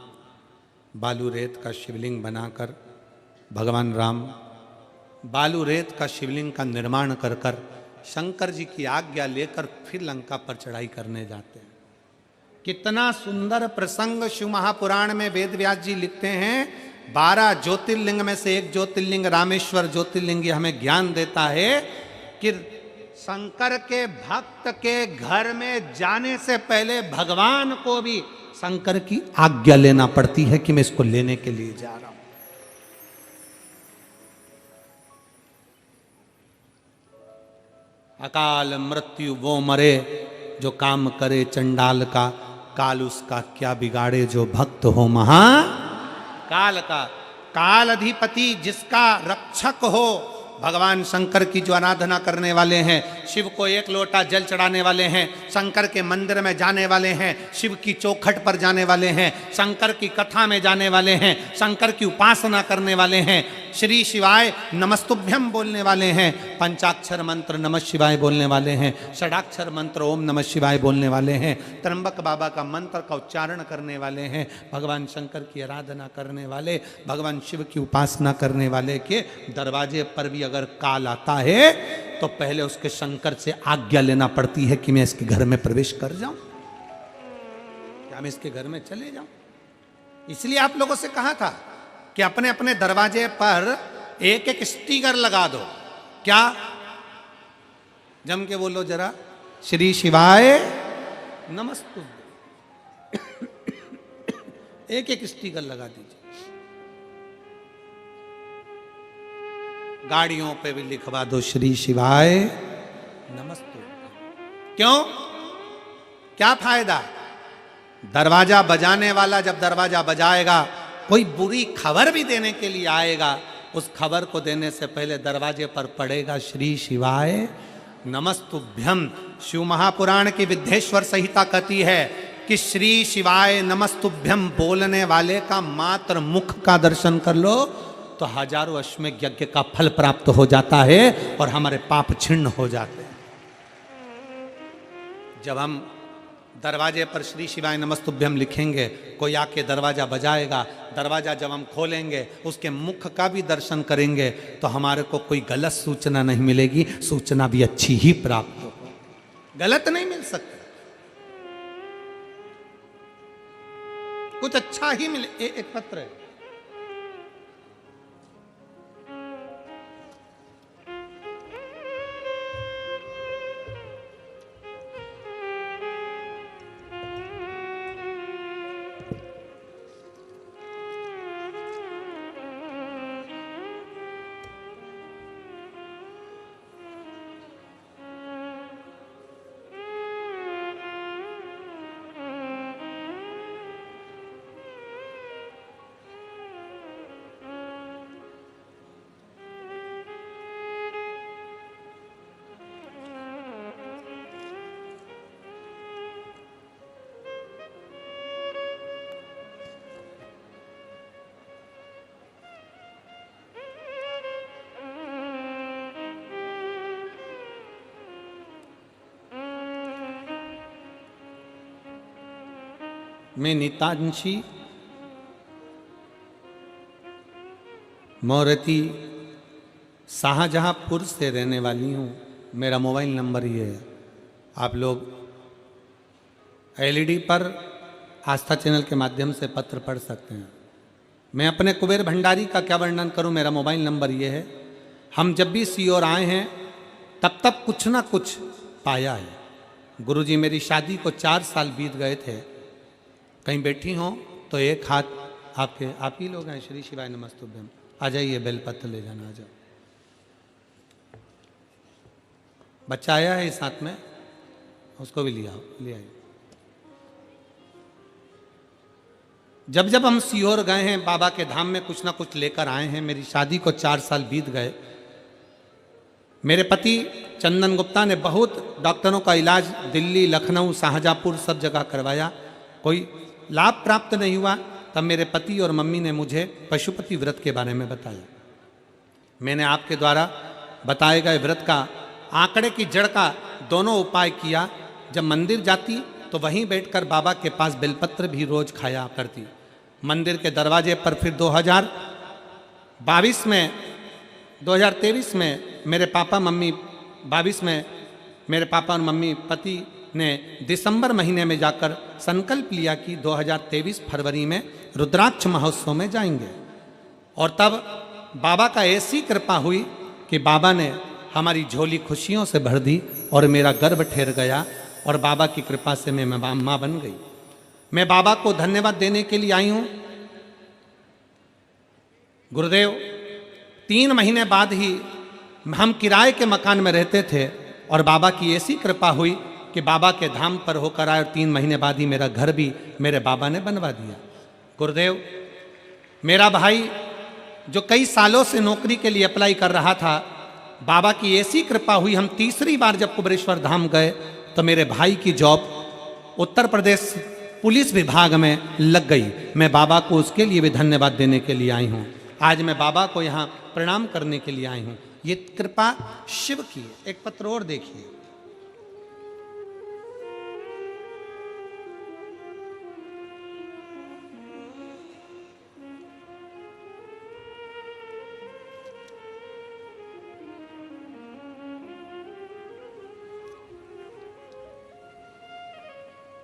बालू रेत का शिवलिंग बनाकर, भगवान राम बालू रेत का शिवलिंग का निर्माण कर कर शंकर जी की आज्ञा लेकर फिर लंका पर चढ़ाई करने जाते हैं। कितना सुंदर प्रसंग शिव महापुराण में वेद व्यास जी लिखते हैं। 12 ज्योतिर्लिंग में से एक ज्योतिर्लिंग रामेश्वर ज्योतिर्लिंग हमें ज्ञान देता है कि शंकर के भक्त के घर में जाने से पहले भगवान को भी शंकर की आज्ञा लेना पड़ती है कि मैं इसको लेने के लिए जा रहा हूं। अकाल मृत्यु वो मरे जो काम करे चंडाल का, काल उसका क्या बिगाड़े जो भक्त हो महा काल का। काल अधिपति जिसका रक्षक हो, भगवान शंकर की जो आराधना करने वाले हैं, शिव को एक लोटा जल चढ़ाने वाले हैं, शंकर के मंदिर में जाने वाले हैं, शिव की चौखट पर जाने वाले हैं, शंकर की कथा में जाने वाले हैं, शंकर की उपासना करने वाले हैं, श्री शिवाय नमस्तुभ्यम बोलने वाले हैं, पंचाक्षर मंत्र नमः शिवाय बोलने वाले हैं, षडाक्षर मंत्र ओम नमः शिवाय बोलने वाले हैं, त्र्यंबक बाबा का मंत्र का उच्चारण करने वाले हैं, भगवान शंकर की आराधना करने वाले, भगवान शिव की उपासना करने वाले के दरवाजे पर भी अगर काल आता है तो पहले उसके शंकर से आज्ञा लेना पड़ती है कि मैं इसके घर में प्रवेश कर जाऊं, क्या मैं इसके घर में चले जाऊं। इसलिए आप लोगों से कहा था कि अपने अपने दरवाजे पर एक एक स्टिकर लगा दो। क्या? जम के बोलो जरा, श्री शिवाय नमस्तुभ्यं। एक एक स्टिकर लगा दीजिए। गाड़ियों पे भी लिखवा दो श्री शिवाय नमस्तुभ्यं। क्यों? क्या फायदा? दरवाजा बजाने वाला जब दरवाजा बजाएगा, कोई बुरी खबर भी देने के लिए आएगा, उस खबर को देने से पहले दरवाजे पर पड़ेगा श्री शिवाय नमस्तुभ्यं। शिव महापुराण की विद्येश्वर संहिता कहती है कि श्री शिवाय नमस्तुभ्यं बोलने वाले का मात्र मुख का दर्शन कर लो तो हजारों अश्वमेध यज्ञ का फल प्राप्त हो जाता है और हमारे पाप छिन्न हो जाते हैं। जब हम दरवाजे पर श्री शिवाय नमस्तुभ्यं लिखेंगे, कोई आके दरवाजा बजाएगा, दरवाजा जब हम खोलेंगे उसके मुख का भी दर्शन करेंगे तो हमारे को कोई गलत सूचना नहीं मिलेगी, सूचना भी अच्छी ही प्राप्त हो, गलत नहीं मिल सकती। कुछ अच्छा ही मिले। एक पत्र है, मैं नीतांशी मोरती शाहजहांपुर से रहने वाली हूँ। मेरा मोबाइल नंबर ये है। आप लोग एलईडी पर आस्था चैनल के माध्यम से पत्र पढ़ सकते हैं। मैं अपने कुबेर भंडारी का क्या वर्णन करूं, मेरा मोबाइल नंबर ये है। हम जब भी सीओर आए हैं तब तक कुछ ना कुछ पाया है। गुरुजी मेरी शादी को 4 साल बीत गए थे। कहीं बैठी हों तो एक हाथ आपके, आप ही लोग हैं, श्री शिवाय नमस्तुभ्यम। आ जाइए, बेलपत्र ले जाना, आ जाओ। बच्चा आया है साथ में, उसको भी ले आओ, ले आइए। जब जब हम सीहोर गए हैं बाबा के धाम में कुछ ना कुछ लेकर आए हैं। मेरी शादी को 4 साल बीत गए। मेरे पति चंदन गुप्ता ने बहुत डॉक्टरों का इलाज दिल्ली, लखनऊ, शाहजहाँपुर सब जगह करवाया, कोई लाभ प्राप्त नहीं हुआ। तब मेरे पति और मम्मी ने मुझे पशुपति व्रत के बारे में बताया। मैंने आपके द्वारा बताए गए व्रत का, आंकड़े की जड़ का दोनों उपाय किया। जब मंदिर जाती तो वहीं बैठकर बाबा के पास बेलपत्र भी रोज खाया करती। मंदिर के दरवाजे पर फिर 2023 में मेरे पापा मम्मी 22 में मेरे पापा और मम्मी पति ने दिसंबर महीने में जाकर संकल्प लिया कि 2023 फरवरी में रुद्राक्ष महोत्सव में जाएंगे। और तब बाबा का ऐसी कृपा हुई कि बाबा ने हमारी झोली खुशियों से भर दी और मेरा गर्भ ठहर गया और बाबा की कृपा से मैं मां बन गई। मैं बाबा को धन्यवाद देने के लिए आई हूं। गुरुदेव 3 महीने बाद ही हम किराए के मकान में रहते थे और बाबा की ऐसी कृपा हुई कि बाबा के धाम पर होकर आए और 3 महीने बाद ही मेरा घर भी मेरे बाबा ने बनवा दिया। गुरुदेव मेरा भाई जो कई सालों से नौकरी के लिए अप्लाई कर रहा था, बाबा की ऐसी कृपा हुई, हम तीसरी बार जब कुबेरेश्वर धाम गए तो मेरे भाई की जॉब उत्तर प्रदेश पुलिस विभाग में लग गई। मैं बाबा को उसके लिए भी धन्यवाद देने के लिए आई हूँ। आज मैं बाबा को यहाँ प्रणाम करने के लिए आई हूँ। ये कृपा शिव की है। एक पत्र और देखिए।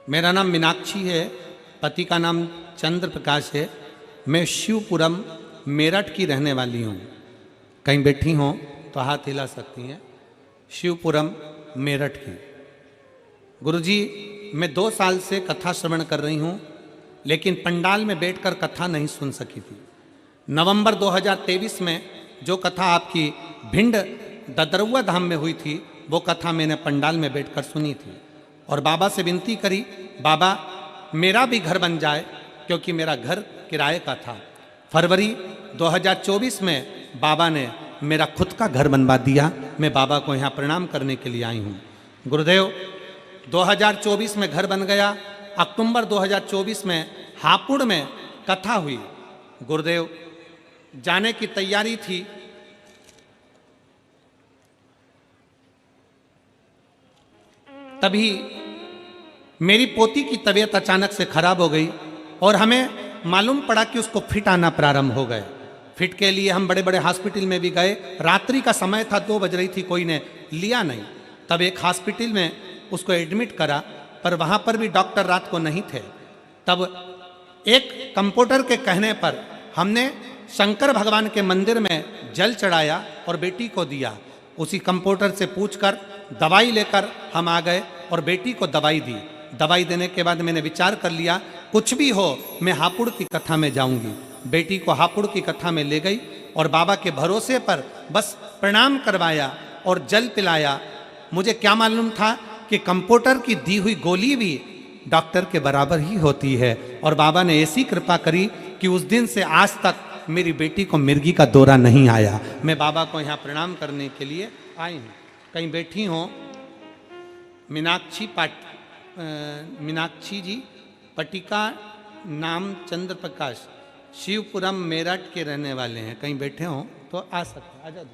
मेरा नाम मीनाक्षी है, पति का नाम चंद्र प्रकाश है। मैं शिवपुरम मेरठ की रहने वाली हूँ। कहीं बैठी हों तो हाथ हिला सकती हैं। शिवपुरम मेरठ की। गुरुजी मैं 2 साल से कथा श्रवण कर रही हूँ, लेकिन पंडाल में बैठकर कथा नहीं सुन सकी थी। नवंबर 2023 में जो कथा आपकी भिंड ददरुआ धाम में हुई थी, वो कथा मैंने पंडाल में बैठकर सुनी थी और बाबा से विनती करी, बाबा मेरा भी घर बन जाए, क्योंकि मेरा घर किराए का था। फरवरी 2024 में बाबा ने मेरा खुद का घर बनवा दिया। मैं बाबा को यहाँ प्रणाम करने के लिए आई हूँ। गुरुदेव 2024 में घर बन गया। अक्टूबर 2024 में हापुड़ में कथा हुई। गुरुदेव जाने की तैयारी थी, तभी मेरी पोती की तबीयत अचानक से खराब हो गई और हमें मालूम पड़ा कि उसको फिट आना प्रारंभ हो गए। फिट के लिए हम बड़े बड़े हॉस्पिटल में भी गए। रात्रि का समय था, 2 बज रही थी, कोई ने लिया नहीं। तब एक हॉस्पिटल में उसको एडमिट करा, पर वहाँ पर भी डॉक्टर रात को नहीं थे। तब एक कंप्यूटर के कहने पर हमने शंकर भगवान के मंदिर में जल चढ़ाया और बेटी को दिया। उसी कंप्यूटर से पूछकर दवाई लेकर हम आ गए और बेटी को दवाई दी। दवाई देने के बाद मैंने विचार कर लिया, कुछ भी हो मैं हापुड़ की कथा में जाऊंगी। बेटी को हापुड़ की कथा में ले गई और बाबा के भरोसे पर बस प्रणाम करवाया और जल पिलाया। मुझे क्या मालूम था कि कंप्यूटर की दी हुई गोली भी डॉक्टर के बराबर ही होती है। और बाबा ने ऐसी कृपा करी कि उस दिन से आज तक मेरी बेटी को मिर्गी का दौरा नहीं आया। मैं बाबा को यहाँ प्रणाम करने के लिए आई हूँ। कहीं बैठी हो मीनाक्षी जी पटिका नाम चंद्र प्रकाश, शिवपुरम मेरठ के रहने वाले हैं। कहीं बैठे हो तो आ सकते हैं, आ जाओ।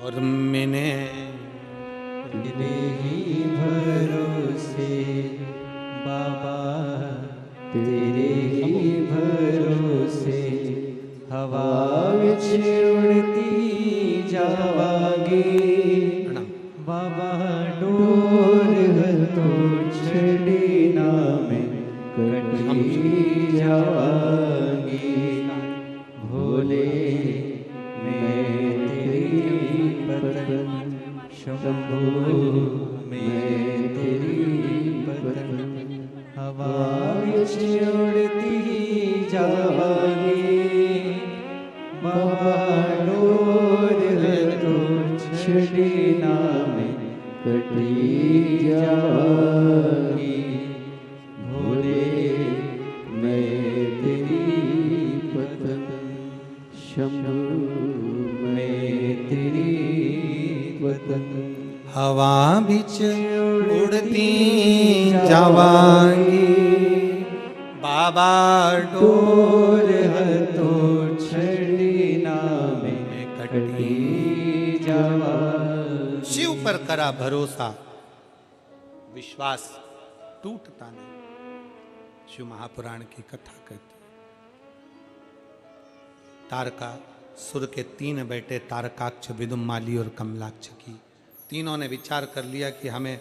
और मैंने तेरे ही भरोसे बाबा, तेरे ही भरोसे हवा विच उड़ती जावांगी बाबा, डोर तो छड़ी ना में कटी जावांगी। भोले मैं तेरी पतन, शंभू मैं तेरी पतन, हवा विच उड़ती जावांगी बाबा, डोर तो छड़ी ना में कटी जावांगी। भोले मैं तेरी पतन, शंभू मैं तेरी पतन, हवा बिच उड़ती जावांगी बाबा, डोर तो छड़ी ना में कटी जावांगी। शिव पर करा भरोसा, विश्वास टूटता नहीं। शिव महापुराण की कथा कहती है, तारका सुर के 3 बेटे तारकाक्ष, विदुमाली और कमलाक्ष की, तीनों ने विचार कर लिया कि हमें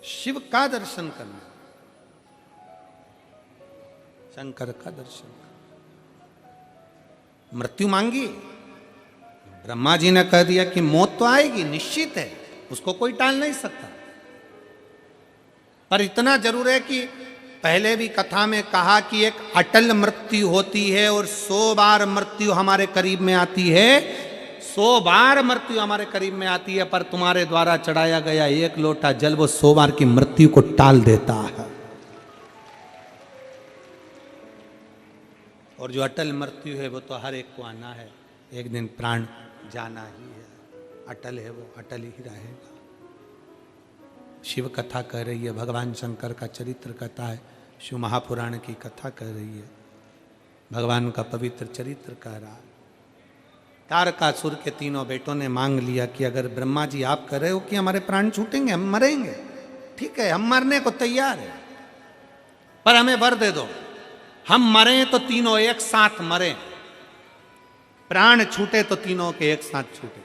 शिव का दर्शन करना, शंकर का दर्शन करना। मृत्यु मांगी, ब्रह्मा जी ने कह दिया कि मौत तो आएगी, निश्चित है, उसको कोई टाल नहीं सकता। पर इतना जरूर है कि पहले भी कथा में कहा कि एक अटल मृत्यु होती है और 100 बार मृत्यु हमारे करीब में आती है, 100 बार मृत्यु हमारे करीब में आती है। पर तुम्हारे द्वारा चढ़ाया गया 1 लोटा जल वो 100 बार की मृत्यु को टाल देता है। और जो अटल मृत्यु है वो तो हर एक को आना है, एक दिन प्राण जाना ही है। अटल है वो, अटल ही रहेगा। शिव कथा कह रही है, भगवान शंकर का चरित्र कथा है, शिव महापुराण की कथा कह रही है, भगवान का पवित्र चरित्र कह रहा है। तारकासुर के 3 बेटों ने मांग लिया कि अगर ब्रह्मा जी आप कह रहे हो कि हमारे प्राण छूटेंगे, हम मरेंगे, ठीक है, हम मरने को तैयार है, पर हमें वर दे दो, हम मरें तो तीनों एक साथ मरें, प्राण छूटे तो तीनों के एक साथ छूटे।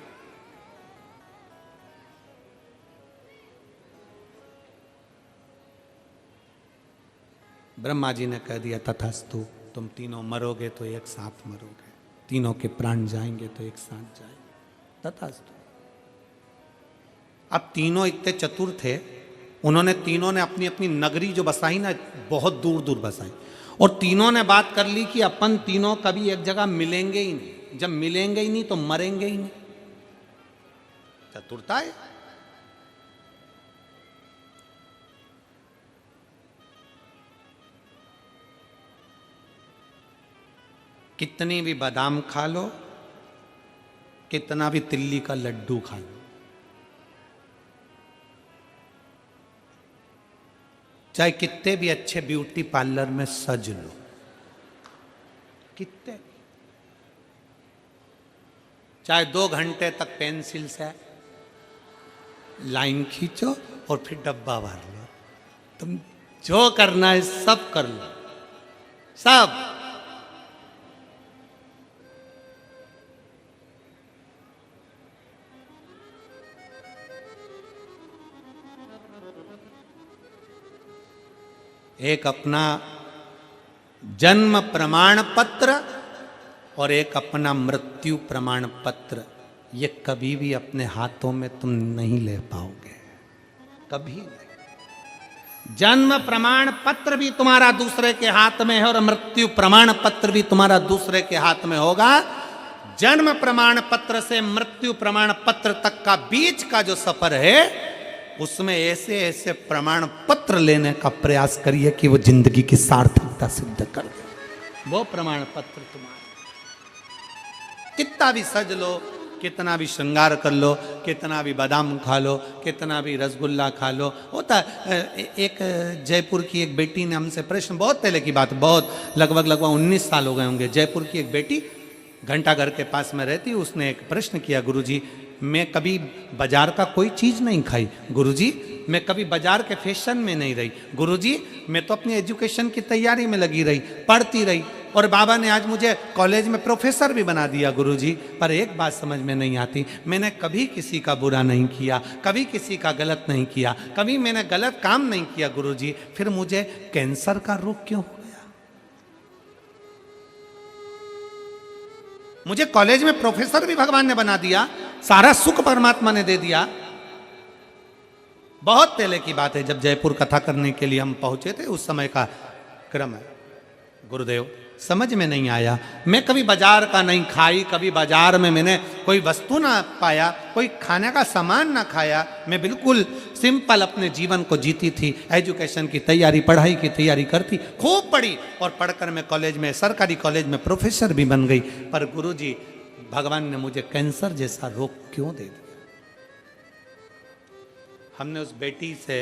ब्रह्मा जी ने कह दिया तथास्तु, तुम तीनों मरोगे तो एक साथ मरोगे, तीनों के प्राण जाएंगे तो एक साथ जाएंगे, तथास्तु। अब तीनों इतने चतुर थे, उन्होंने तीनों ने अपनी अपनी नगरी जो बसाई ना, बहुत दूर दूर बसाई, और तीनों ने बात कर ली कि अपन तीनों कभी एक जगह मिलेंगे ही नहीं, जब मिलेंगे ही नहीं तो मरेंगे ही नहीं। चतुरता है। कितनी भी बादाम खा लो, कितना भी तिल्ली का लड्डू खा लो, चाहे कितने भी अच्छे ब्यूटी पार्लर में सज लो, कितने, चाहे 2 घंटे तक पेंसिल से लाइन खींचो और फिर डब्बा भर लो, तुम जो करना है सब कर लो, सब। एक अपना जन्म प्रमाण पत्र और एक अपना मृत्यु प्रमाण पत्र। ये कभी भी अपने हाथों में तुम नहीं ले पाओगे, कभी नहीं। जन्म प्रमाण पत्र भी तुम्हारा दूसरे के हाथ में है और मृत्यु प्रमाण पत्र भी तुम्हारा दूसरे के हाथ में होगा। जन्म प्रमाण पत्र से मृत्यु प्रमाण पत्र तक का बीच का जो सफर है, उसमें ऐसे ऐसे प्रमाण पत्र लेने का प्रयास करिए कि वो जिंदगी की सार्थकता सिद्ध कर दे। वो प्रमाण पत्र तुम्हारा, कितना भी सज लो, कितना भी श्रृंगार कर लो, कितना भी बादाम खा लो, कितना भी रसगुल्ला खा लो। होता एक जयपुर की एक बेटी ने हमसे प्रश्न, बहुत पहले की बात, बहुत लगभग 19 साल हो गए होंगे। जयपुर की एक बेटी घंटाघर के पास में रहती, उसने एक प्रश्न किया, गुरुजी मैं कभी बाजार का कोई चीज़ नहीं खाई, गुरुजी मैं कभी बाजार के फैशन में नहीं रही, गुरुजी मैं तो अपनी एजुकेशन की तैयारी में लगी रही, पढ़ती रही, और बाबा ने आज मुझे कॉलेज में प्रोफेसर भी बना दिया गुरुजी, पर एक बात समझ में नहीं आती, मैंने कभी किसी का बुरा नहीं किया, कभी किसी का गलत नहीं किया, कभी मैंने गलत काम नहीं किया गुरुजी, फिर मुझे कैंसर का रोग क्यों हो गया? मुझे कॉलेज में प्रोफेसर भी भगवान ने बना दिया, सारा सुख परमात्मा ने दे दिया। बहुत पहले की बात है, जब जयपुर कथा करने के लिए हम पहुंचे थे, उस समय का क्रम है। गुरुदेव समझ में नहीं आया, मैं कभी बाजार का नहीं खाई, कभी बाजार में मैंने कोई वस्तु ना पाया, कोई खाने का सामान ना खाया, मैं बिल्कुल सिंपल अपने जीवन को जीती थी। एजुकेशन की तैयारी, पढ़ाई की तैयारी करती, खूब पढ़ी, और पढ़कर मैं कॉलेज में, सरकारी कॉलेज में प्रोफेसर भी बन गई, पर गुरुजी भगवान ने मुझे कैंसर जैसा रोग क्यों दे दिया? हमने उस बेटी से,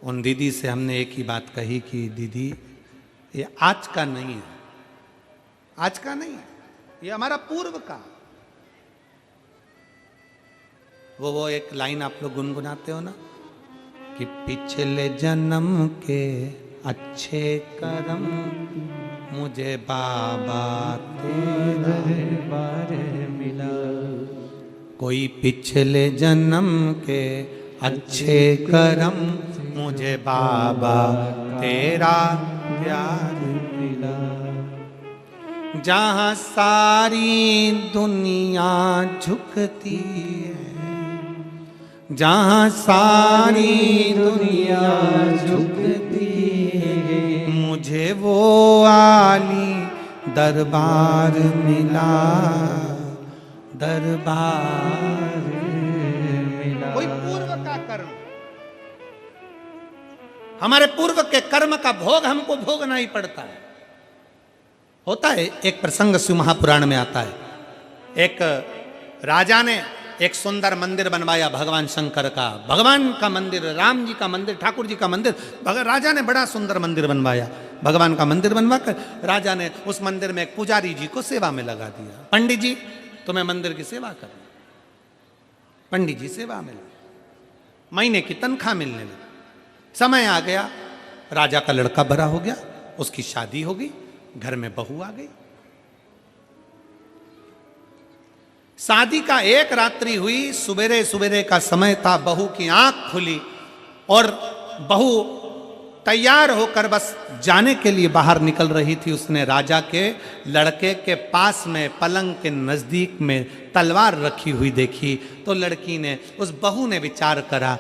उन दीदी से हमने एक ही बात कही कि दीदी ये आज का नहीं है, आज का नहीं है, ये हमारा पूर्व का। वो एक लाइन आप लोग गुनगुनाते हो ना कि पिछले जन्म के अच्छे कर्म मुझे बाबा तेरा बार मिला, कोई पिछले जन्म के अच्छे कर्म मुझे बाबा तेरा प्यार मिला, जहाँ सारी दुनिया झुकती है, जहाँ सारी दुनिया झुकती है, मुझे वो आली दरबार मिला, दरबार मिला। कोई पूर्व का कर्म, हमारे पूर्व के कर्म का भोग हमको भोगना ही पड़ता है। होता है, एक प्रसंग शिव महापुराण में आता है, एक राजा ने एक सुंदर मंदिर बनवाया भगवान शंकर का, भगवान का मंदिर, राम जी का मंदिर, ठाकुर जी का मंदिर, राजा ने बड़ा सुंदर मंदिर बनवाया। भगवान का मंदिर बनवाकर राजा ने उस मंदिर में एक पुजारी जी को सेवा में लगा दिया, पंडित जी तुम्हें मंदिर की सेवा करनी। पंडित जी सेवा में लगे, महीने की तनख्वाह मिलने लगी। समय आ गया, राजा का लड़का बड़ा हो गया, उसकी शादी हो गई, घर में बहू आ गई। शादी का एक रात्रि हुई, सुबेरे सुबेरे का समय था, बहू की आंख खुली और बहू तैयार होकर बस जाने के लिए बाहर निकल रही थी। उसने राजा के लड़के के पास में पलंग के नजदीक में तलवार रखी हुई देखी, तो लड़की ने, उस बहू ने विचार करा,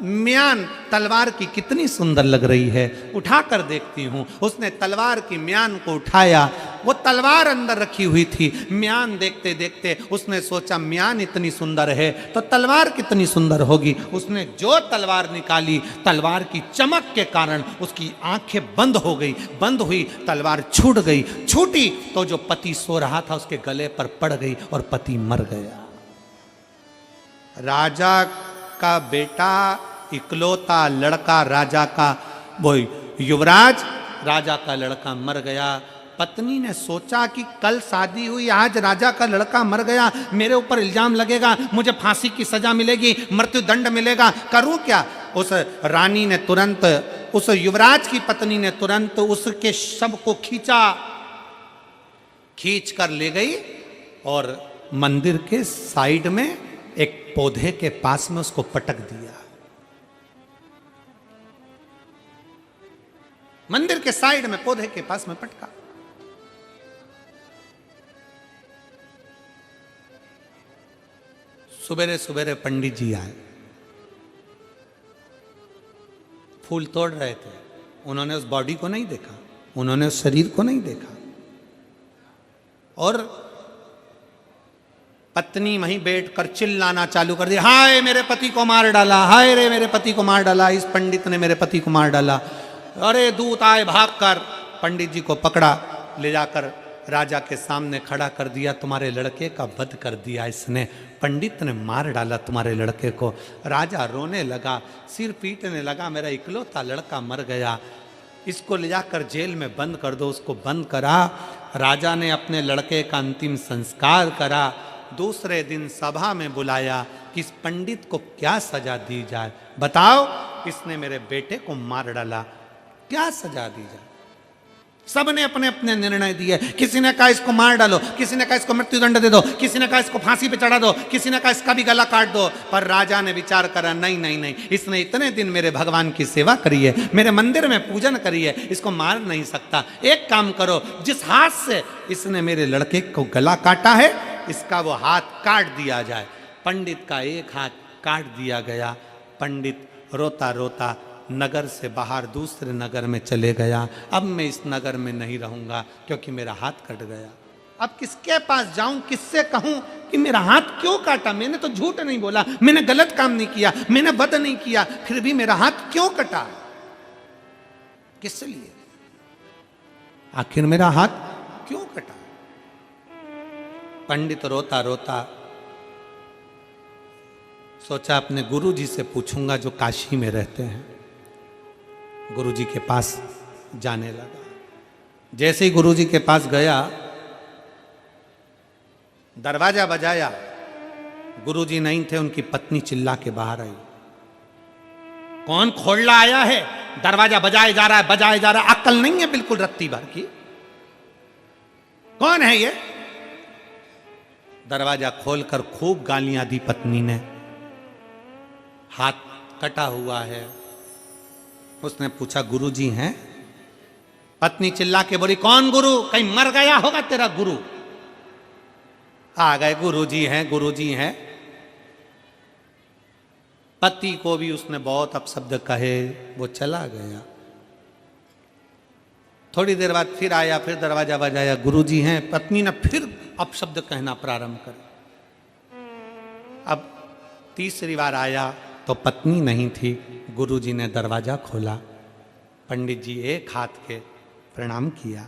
म्यान तलवार की कितनी सुंदर लग रही है, उठाकर देखती हूँ। उसने तलवार की म्यान को उठाया, वो तलवार अंदर रखी हुई थी। म्यान देखते देखते उसने सोचा म्यान इतनी सुंदर है तो तलवार कितनी सुंदर होगी। उसने जो तलवार निकाली, तलवार की चमक के कारण उसकी आंखें बंद हो गई, बंद हुई, तलवार छूट गई। छूटी तो जो पति सो रहा था उसके गले पर पड़ गई और पति मर गया। राजा का बेटा, इकलौता लड़का राजा का, वो युवराज, राजा का लड़का मर गया। पत्नी ने सोचा कि कल शादी हुई, आज राजा का लड़का मर गया, मेरे ऊपर इल्जाम लगेगा, मुझे फांसी की सजा मिलेगी, मृत्यु दंड मिलेगा, करूं क्या? उस रानी ने तुरंत, उस युवराज की पत्नी ने तुरंत उसके शव को खींच कर ले गई और मंदिर के साइड में एक पौधे के पास में उसको पटक दिया। के साइड में पौधे के पास में पटका। सुबेरे सुबेरे पंडित जी आए, फूल तोड़ रहे थे। उन्होंने उस बॉडी को नहीं देखा, उन्होंने उस शरीर को नहीं देखा, और पत्नी वहीं बैठकर चिल्लाना चालू कर दिया, हाय मेरे पति को मार डाला, हाय रे मेरे पति को मार डाला, इस पंडित ने मेरे पति को मार डाला। अरे दूत आए भागकर, पंडित जी को पकड़ा, ले जाकर राजा के सामने खड़ा कर दिया। तुम्हारे लड़के का वध कर दिया इसने, पंडित ने मार डाला तुम्हारे लड़के को। राजा रोने लगा, सिर पीटने लगा, मेरा इकलौता लड़का मर गया, इसको ले जाकर जेल में बंद कर दो। उसको बंद करा। राजा ने अपने लड़के का अंतिम संस्कार करा। दूसरे दिन सभा में बुलाया कि इस पंडित को क्या सजा दी जाए, बताओ, इसने मेरे बेटे को मार डाला, क्या सजा दी जाए। सबने अपने अपने निर्णय दिए। किसी ने कहा इसको मार डालो, किसी ने कहा इसको मृत्युदंड दे दो, किसी ने कहा इसको फांसी पे चढ़ा दो, किसी ने कहा इसका भी गला काट दो। पर राजा ने विचार करा, नहीं नहीं नहीं, इसने इतने दिन मेरे भगवान की सेवा करी है, मेरे मंदिर में पूजन करी है, इसको मार नहीं सकता। एक काम करो, जिस हाथ से इसने मेरे लड़के को गला काटा है, इसका वो हाथ काट दिया जाए। पंडित का एक हाथ काट दिया गया। पंडित रोता रोता नगर से बाहर दूसरे नगर में चले गया। अब मैं इस नगर में नहीं रहूंगा क्योंकि मेरा हाथ कट गया। अब किसके पास जाऊं, किससे कहूं कि मेरा हाथ क्यों काटा? मैंने तो झूठ नहीं बोला, मैंने गलत काम नहीं किया, मैंने वध नहीं किया, फिर भी मेरा हाथ क्यों कटा? किस लिए? आखिर मेरा हाथ क्यों कटा? पंडित रोता रोता सोचा अपने गुरु जी से पूछूंगा जो काशी में रहते हैं। गुरु जी के पास जाने लगा। जैसे ही गुरु जी के पास गया, दरवाजा बजाया, गुरु जी नहीं थे, उनकी पत्नी चिल्ला के बाहर आई, कौन खोलना आया है? दरवाजा बजाया जा रहा है, बजाया जा रहा है, अक्ल नहीं है बिल्कुल रत्ती भर की, कौन है ये? दरवाजा खोलकर खूब गालियां दी पत्नी ने। हाथ कटा हुआ है। उसने पूछा गुरुजी हैं? पत्नी चिल्ला के बोली, कौन गुरु? कहीं मर गया होगा तेरा गुरु। आ गए, गुरुजी हैं, गुरुजी हैं। पति को भी उसने बहुत अपशब्द कहे, वो चला गया। थोड़ी देर बाद फिर आया, फिर दरवाजा बजाया, गुरुजी हैं। पत्नी ने फिर अपशब्द कहना प्रारंभ कर। अब तीसरी बार आया तो पत्नी नहीं थी। गुरुजी ने दरवाजा खोला। पंडित जी एक हाथ के प्रणाम किया।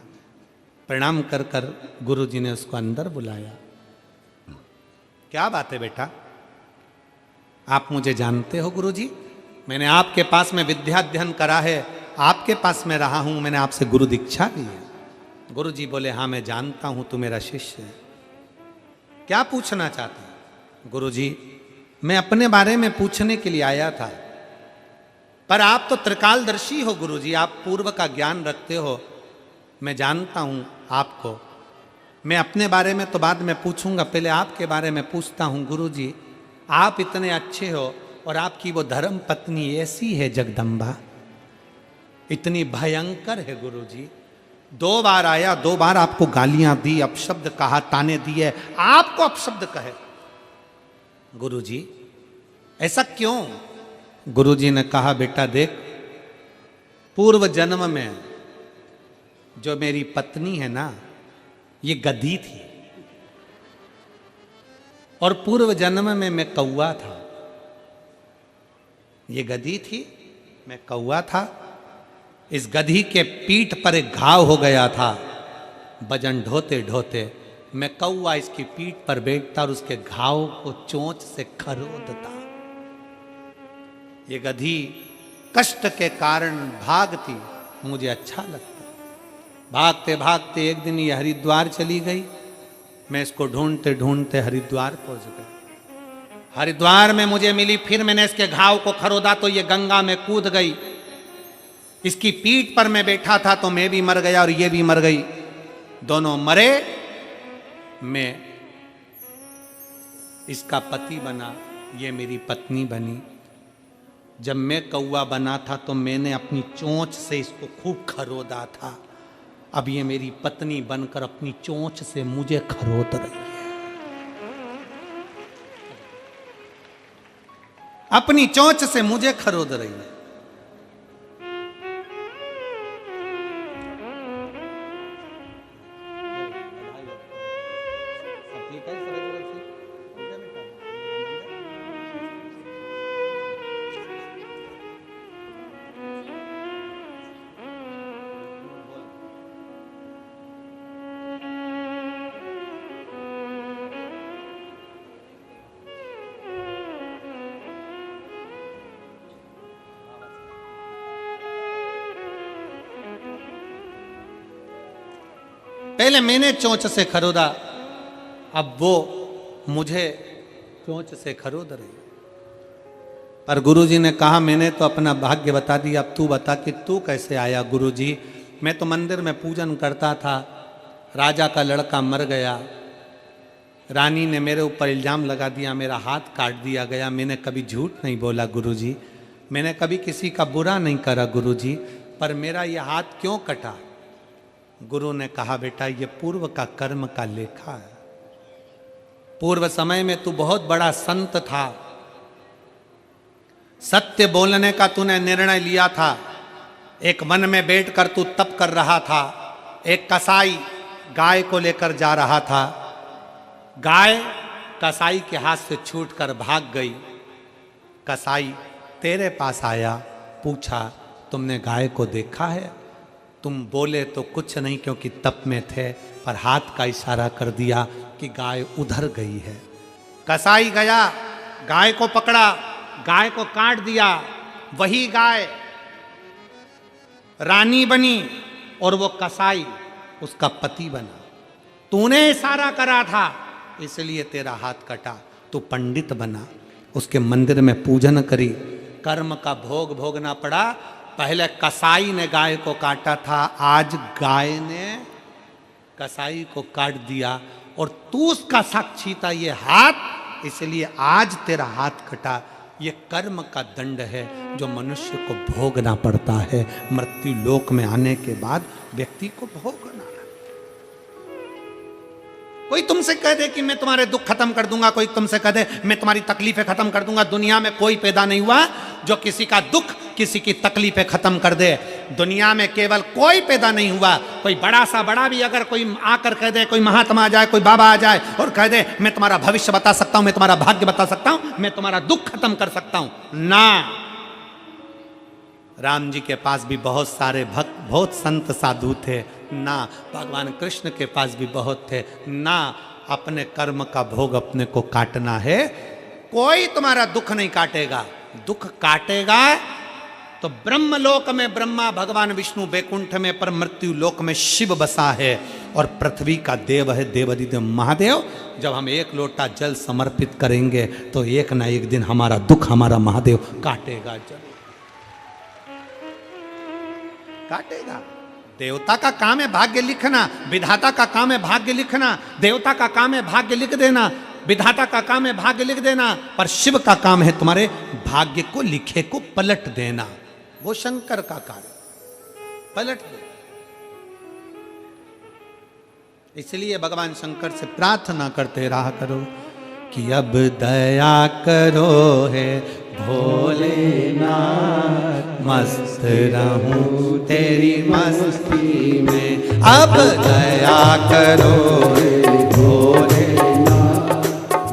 प्रणाम कर कर गुरुजी ने उसको अंदर बुलाया। क्या बात है बेटा, आप मुझे जानते हो गुरुजी? मैंने आपके पास में विद्या अध्ययन करा है, आपके पास में रहा हूं, मैंने आपसे गुरु दीक्षा ली है। गुरुजी बोले, हाँ मैं जानता हूं, तू मेरा शिष्य है। क्या पूछना चाहता है? गुरुजी, मैं अपने बारे में पूछने के लिए आया था, पर आप तो त्रिकालदर्शी हो गुरुजी, आप पूर्व का ज्ञान रखते हो, मैं जानता हूं आपको। मैं अपने बारे में तो बाद में पूछूंगा, पहले आपके बारे में पूछता हूं। गुरुजी, आप इतने अच्छे हो और आपकी वो धर्म पत्नी ऐसी है जगदम्बा, इतनी भयंकर है गुरुजी। 2 बार आया, 2 बार आपको गालियां दी, अपशब्द कहा, ताने दिए, आपको अपशब्द कहे। गुरुजी, ऐसा क्यों? गुरुजी ने कहा, बेटा देख, पूर्व जन्म में जो मेरी पत्नी है ना, ये गधी थी, और पूर्व जन्म में मैं कौवा था। ये गधी थी, मैं कौवा था। इस गधी के पीठ पर एक घाव हो गया था। वजन ढोते ढोते मैं कौवा इसकी पीठ पर बैठता और उसके घाव को चोंच से खरोदता। ये गधी कष्ट के कारण भागती, मुझे अच्छा लगता। भागते भागते एक दिन ये हरिद्वार चली गई। मैं इसको ढूंढते ढूंढते हरिद्वार पहुंच गया। हरिद्वार में मुझे मिली, फिर मैंने इसके घाव को खरोदा तो ये गंगा में कूद गई। इसकी पीठ पर मैं बैठा था तो मैं भी मर गया और ये भी मर गई। दोनों मरे, मैं इसका पति बना, ये मेरी पत्नी बनी। जब मैं कौवा बना था तो मैंने अपनी चोंच से इसको खूब खरोदा था। अब ये मेरी पत्नी बनकर अपनी चोंच से मुझे खरोद रही है। अपनी चोंच से मुझे खरोद रही है। पहले मैंने चोंच से खरोदा, अब वो मुझे चोंच से खरोद रही। पर गुरुजी ने कहा मैंने तो अपना भाग्य बता दिया, अब तू बता कि तू कैसे आया। गुरुजी मैं तो मंदिर में पूजन करता था, राजा का लड़का मर गया, रानी ने मेरे ऊपर इल्ज़ाम लगा दिया, मेरा हाथ काट दिया गया। मैंने कभी झूठ नहीं बोला गुरुजी, मैंने कभी किसी का बुरा नहीं करा गुरुजी, पर मेरा ये हाथ क्यों कटा? गुरु ने कहा बेटा ये पूर्व का कर्म का लेखा है। पूर्व समय में तू बहुत बड़ा संत था, सत्य बोलने का तूने निर्णय लिया था। एक वन में बैठकर तू तप कर रहा था, एक कसाई गाय को लेकर जा रहा था, गाय कसाई के हाथ से छूटकर भाग गई। कसाई तेरे पास आया, पूछा तुमने गाय को देखा है? तुम बोले तो कुछ नहीं क्योंकि तप में थे, पर हाथ का इशारा कर दिया कि गाय उधर गई है। कसाई गया, गाय को पकड़ा, गाय को काट दिया। वही गाय रानी बनी और वो कसाई उसका पति बना। तूने इशारा करा था इसलिए तेरा हाथ कटा। तू पंडित बना, उसके मंदिर में पूजन करी, कर्म का भोग भोगना पड़ा। पहले कसाई ने गाय को काटा था, आज गाय ने कसाई को काट दिया और तू उसका साक्षी था ये हाथ, इसलिए आज तेरा हाथ कटा। ये कर्म का दंड है जो मनुष्य को भोगना पड़ता है। मृत्यु लोक में आने के बाद व्यक्ति को भोगना। कोई तुमसे कह दे कि मैं तुम्हारे दुख खत्म कर दूंगा, कोई तुमसे कह दे मैं तुम्हारी तकलीफें खत्म कर दूंगा, दुनिया में कोई पैदा नहीं हुआ जो किसी का दुख किसी की तकलीफें खत्म कर दे। दुनिया में केवल कोई पैदा नहीं हुआ, कोई बड़ा सा बड़ा भी अगर कोई आकर कह दे, कोई महात्मा आ जाए, कोई बाबा आ जाए और कह दे मैं तुम्हारा भविष्य बता सकता हूं, मैं तुम्हारा भाग्य बता सकता हूं, मैं तुम्हारा दुख खत्म कर सकता हूं, ना। राम जी के पास भी बहुत सारे भक्त, बहुत संत साधु थे, ना। भगवान कृष्ण के पास भी बहुत थे, ना। अपने कर्म का भोग अपने को काटना है। कोई तुम्हारा दुख नहीं काटेगा। दुख काटेगा तो ब्रह्मलोक में ब्रह्मा, भगवान विष्णु बैकुंठ में, पर मृत्यु लोक में शिव बसा है और पृथ्वी का देव है देवाधिदेव महादेव। जब हम एक लोटा जल समर्पित करेंगे तो एक ना एक दिन हमारा दुख हमारा महादेव काटेगा, जरूर काटेगा। देवता का काम है भाग्य लिखना, विधाता का काम है भाग्य लिखना। देवता का काम है भाग्य लिख देना, विधाता का काम है भाग्य लिख देना, पर शिव का काम है तुम्हारे भाग्य को लिखे को पलट देना। वो शंकर का कार्य पलट दे। इसलिए भगवान शंकर से प्रार्थना करते रहा करो कि अब दया करो है भोलेनाथ, मस्त रहूं तेरी मस्ती में। अब दया करो है भोलेनाथ,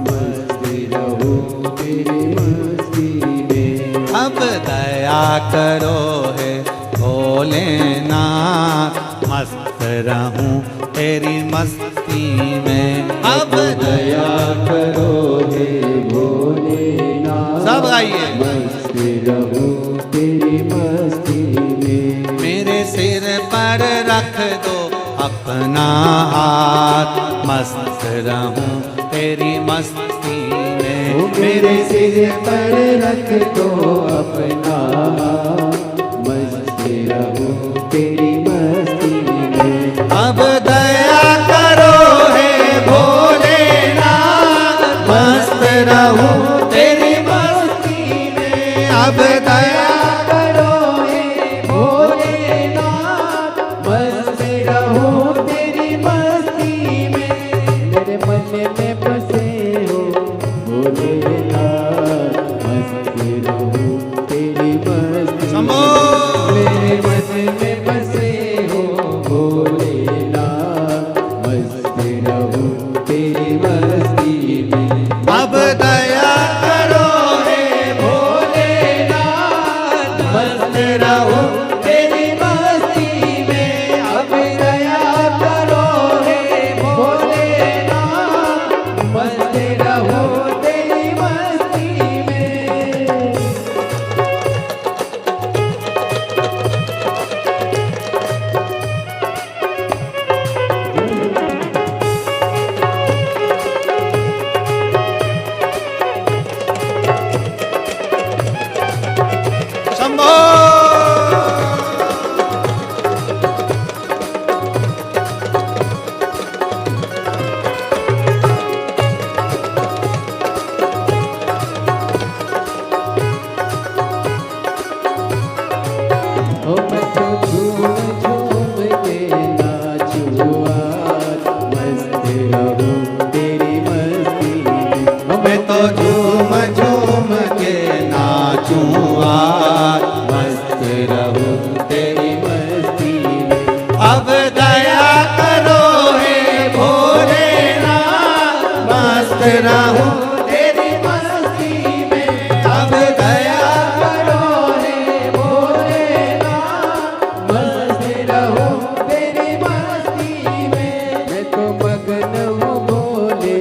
मस्त रहूं तेरी मस्ती में। अब दया करो है भोलेनाथ, मस्त रहूं तेरी मस्ती में। अब दया करो हे भोलेनाथ, सब गाइए। मस्त रहूं तेरी मस्ती में। मेरे सिर पर रख दो अपना हाथ, मस्त रहूं तेरी मस्ती में। मेरे सिर पर रख दो अपना हाथ, मस्त रहूं तेरी मस्ती में। अब दया करो हे भोलेनाथ, मस्त रहूं तेरी मस्ती में। अब दया मेरे मन में बसे हो भोलेनाथ, मस्त रहूं तेरी मस्ती शंभो। मेरे मन में बसे हो भोलेनाथ, मस्त रहूं तेरी मस्ती में। अब दया करो हे भोलेनाथ, मस्त रहूं तेरी मस्ती में। अब दया करो हे भोलेनाथ, मस्त रहूं तेरी मस्ती में। शंभो। ओ मैं तो झूम झूम के नाचूं आज, मस्त रहूं तेरी मस्ती में। ओ मैं तो झूम झूम के नाचूं आज, मस्त रहूं तेरी मस्ती में। अब दया करो हे भोलेनाथ, मस्त रहूं तेरी मस्ती में। अब दया करो हे भोलेनाथ, मस्त रहूं तेरी मस्ती में। मैं तो मगन हूँ भोले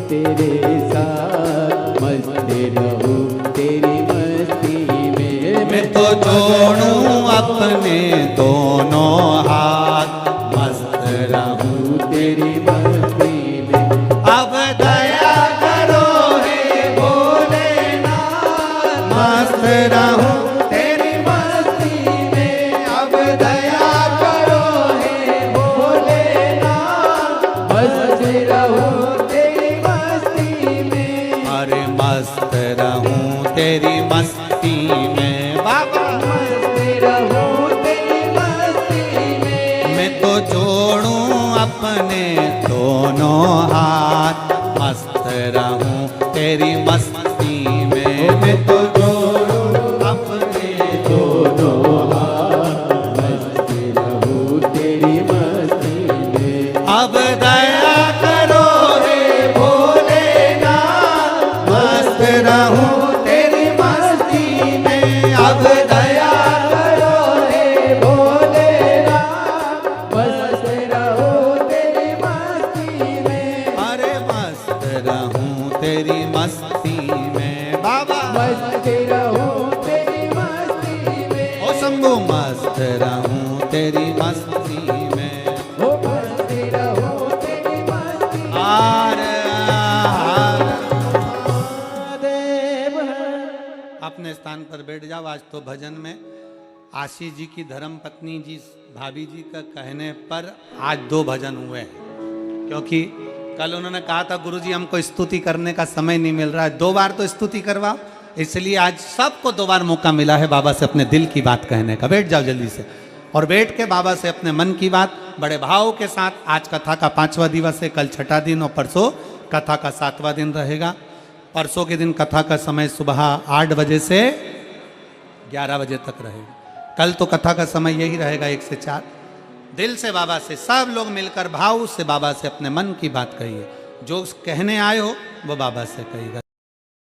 तेरे साथ, मस्त रहूं तेरी मस्ती में। मैं तो जोड़ूं अपने दोनों हाथ, मस्त रहूं तेरी मस्ती में। अब दया करो हे भोलेनाथ, मस्त रहूं तेरी मस्ती में। अब दया करो हे भोलेनाथ, मस्त रहूं तेरी मस्ती में। अरे मस्त रहूं तेरी मस्ती में बाबा। मस्त रहूं तेरी मस्ती में। मैं तो जोड़ूं अपने दोनों हाथ, मस्त रहूं तेरी मस्ती में। मैं तो जोड़ूं अपने दोनों मस्त रहूं तेरी मस्ती में। अब दया करो हे भोलेनाथ, मस्त रहूं तेरी मस्ती में। अब दया करो हे भोलेनाथ, मस्त रहूं तेरी मस्ती में। अरे मस्त रहूं तेरी मस्ती में बाबा। मस्त रहूं तेरी मस्ती में। ओ शंभू मस्त रहूं तेरी मस्ती में। ओ मस्त रहूं तेरी मस्ती में। हार हार। देव अपने स्थान पर बैठ जाओ। आज तो भजन में आशीष जी की धर्म पत्नी जी भाभी जी का कहने पर आज 2 भजन हुए हैं, क्योंकि कल उन्होंने कहा था गुरुजी हमको स्तुति करने का समय नहीं मिल रहा है, 2 बार तो स्तुति करवाओ, इसलिए आज सबको 2 बार मौका मिला है बाबा से अपने दिल की बात कहने का। बैठ जाओ जल्दी से और बैठ के बाबा से अपने मन की बात बड़े भाव के साथ। आज कथा का 5वां दिवस है, कल 6ठा दिन और परसों कथा का 7वां दिन रहेगा। परसों के दिन कथा का समय सुबह 8 बजे से 11 बजे तक रहेगा। कल तो कथा का समय यही रहेगा 1 से 4। दिल से बाबा से सब लोग मिलकर भाव से बाबा से अपने मन की बात कहिए। जो कहने आए हो वो बाबा से कहिएगा।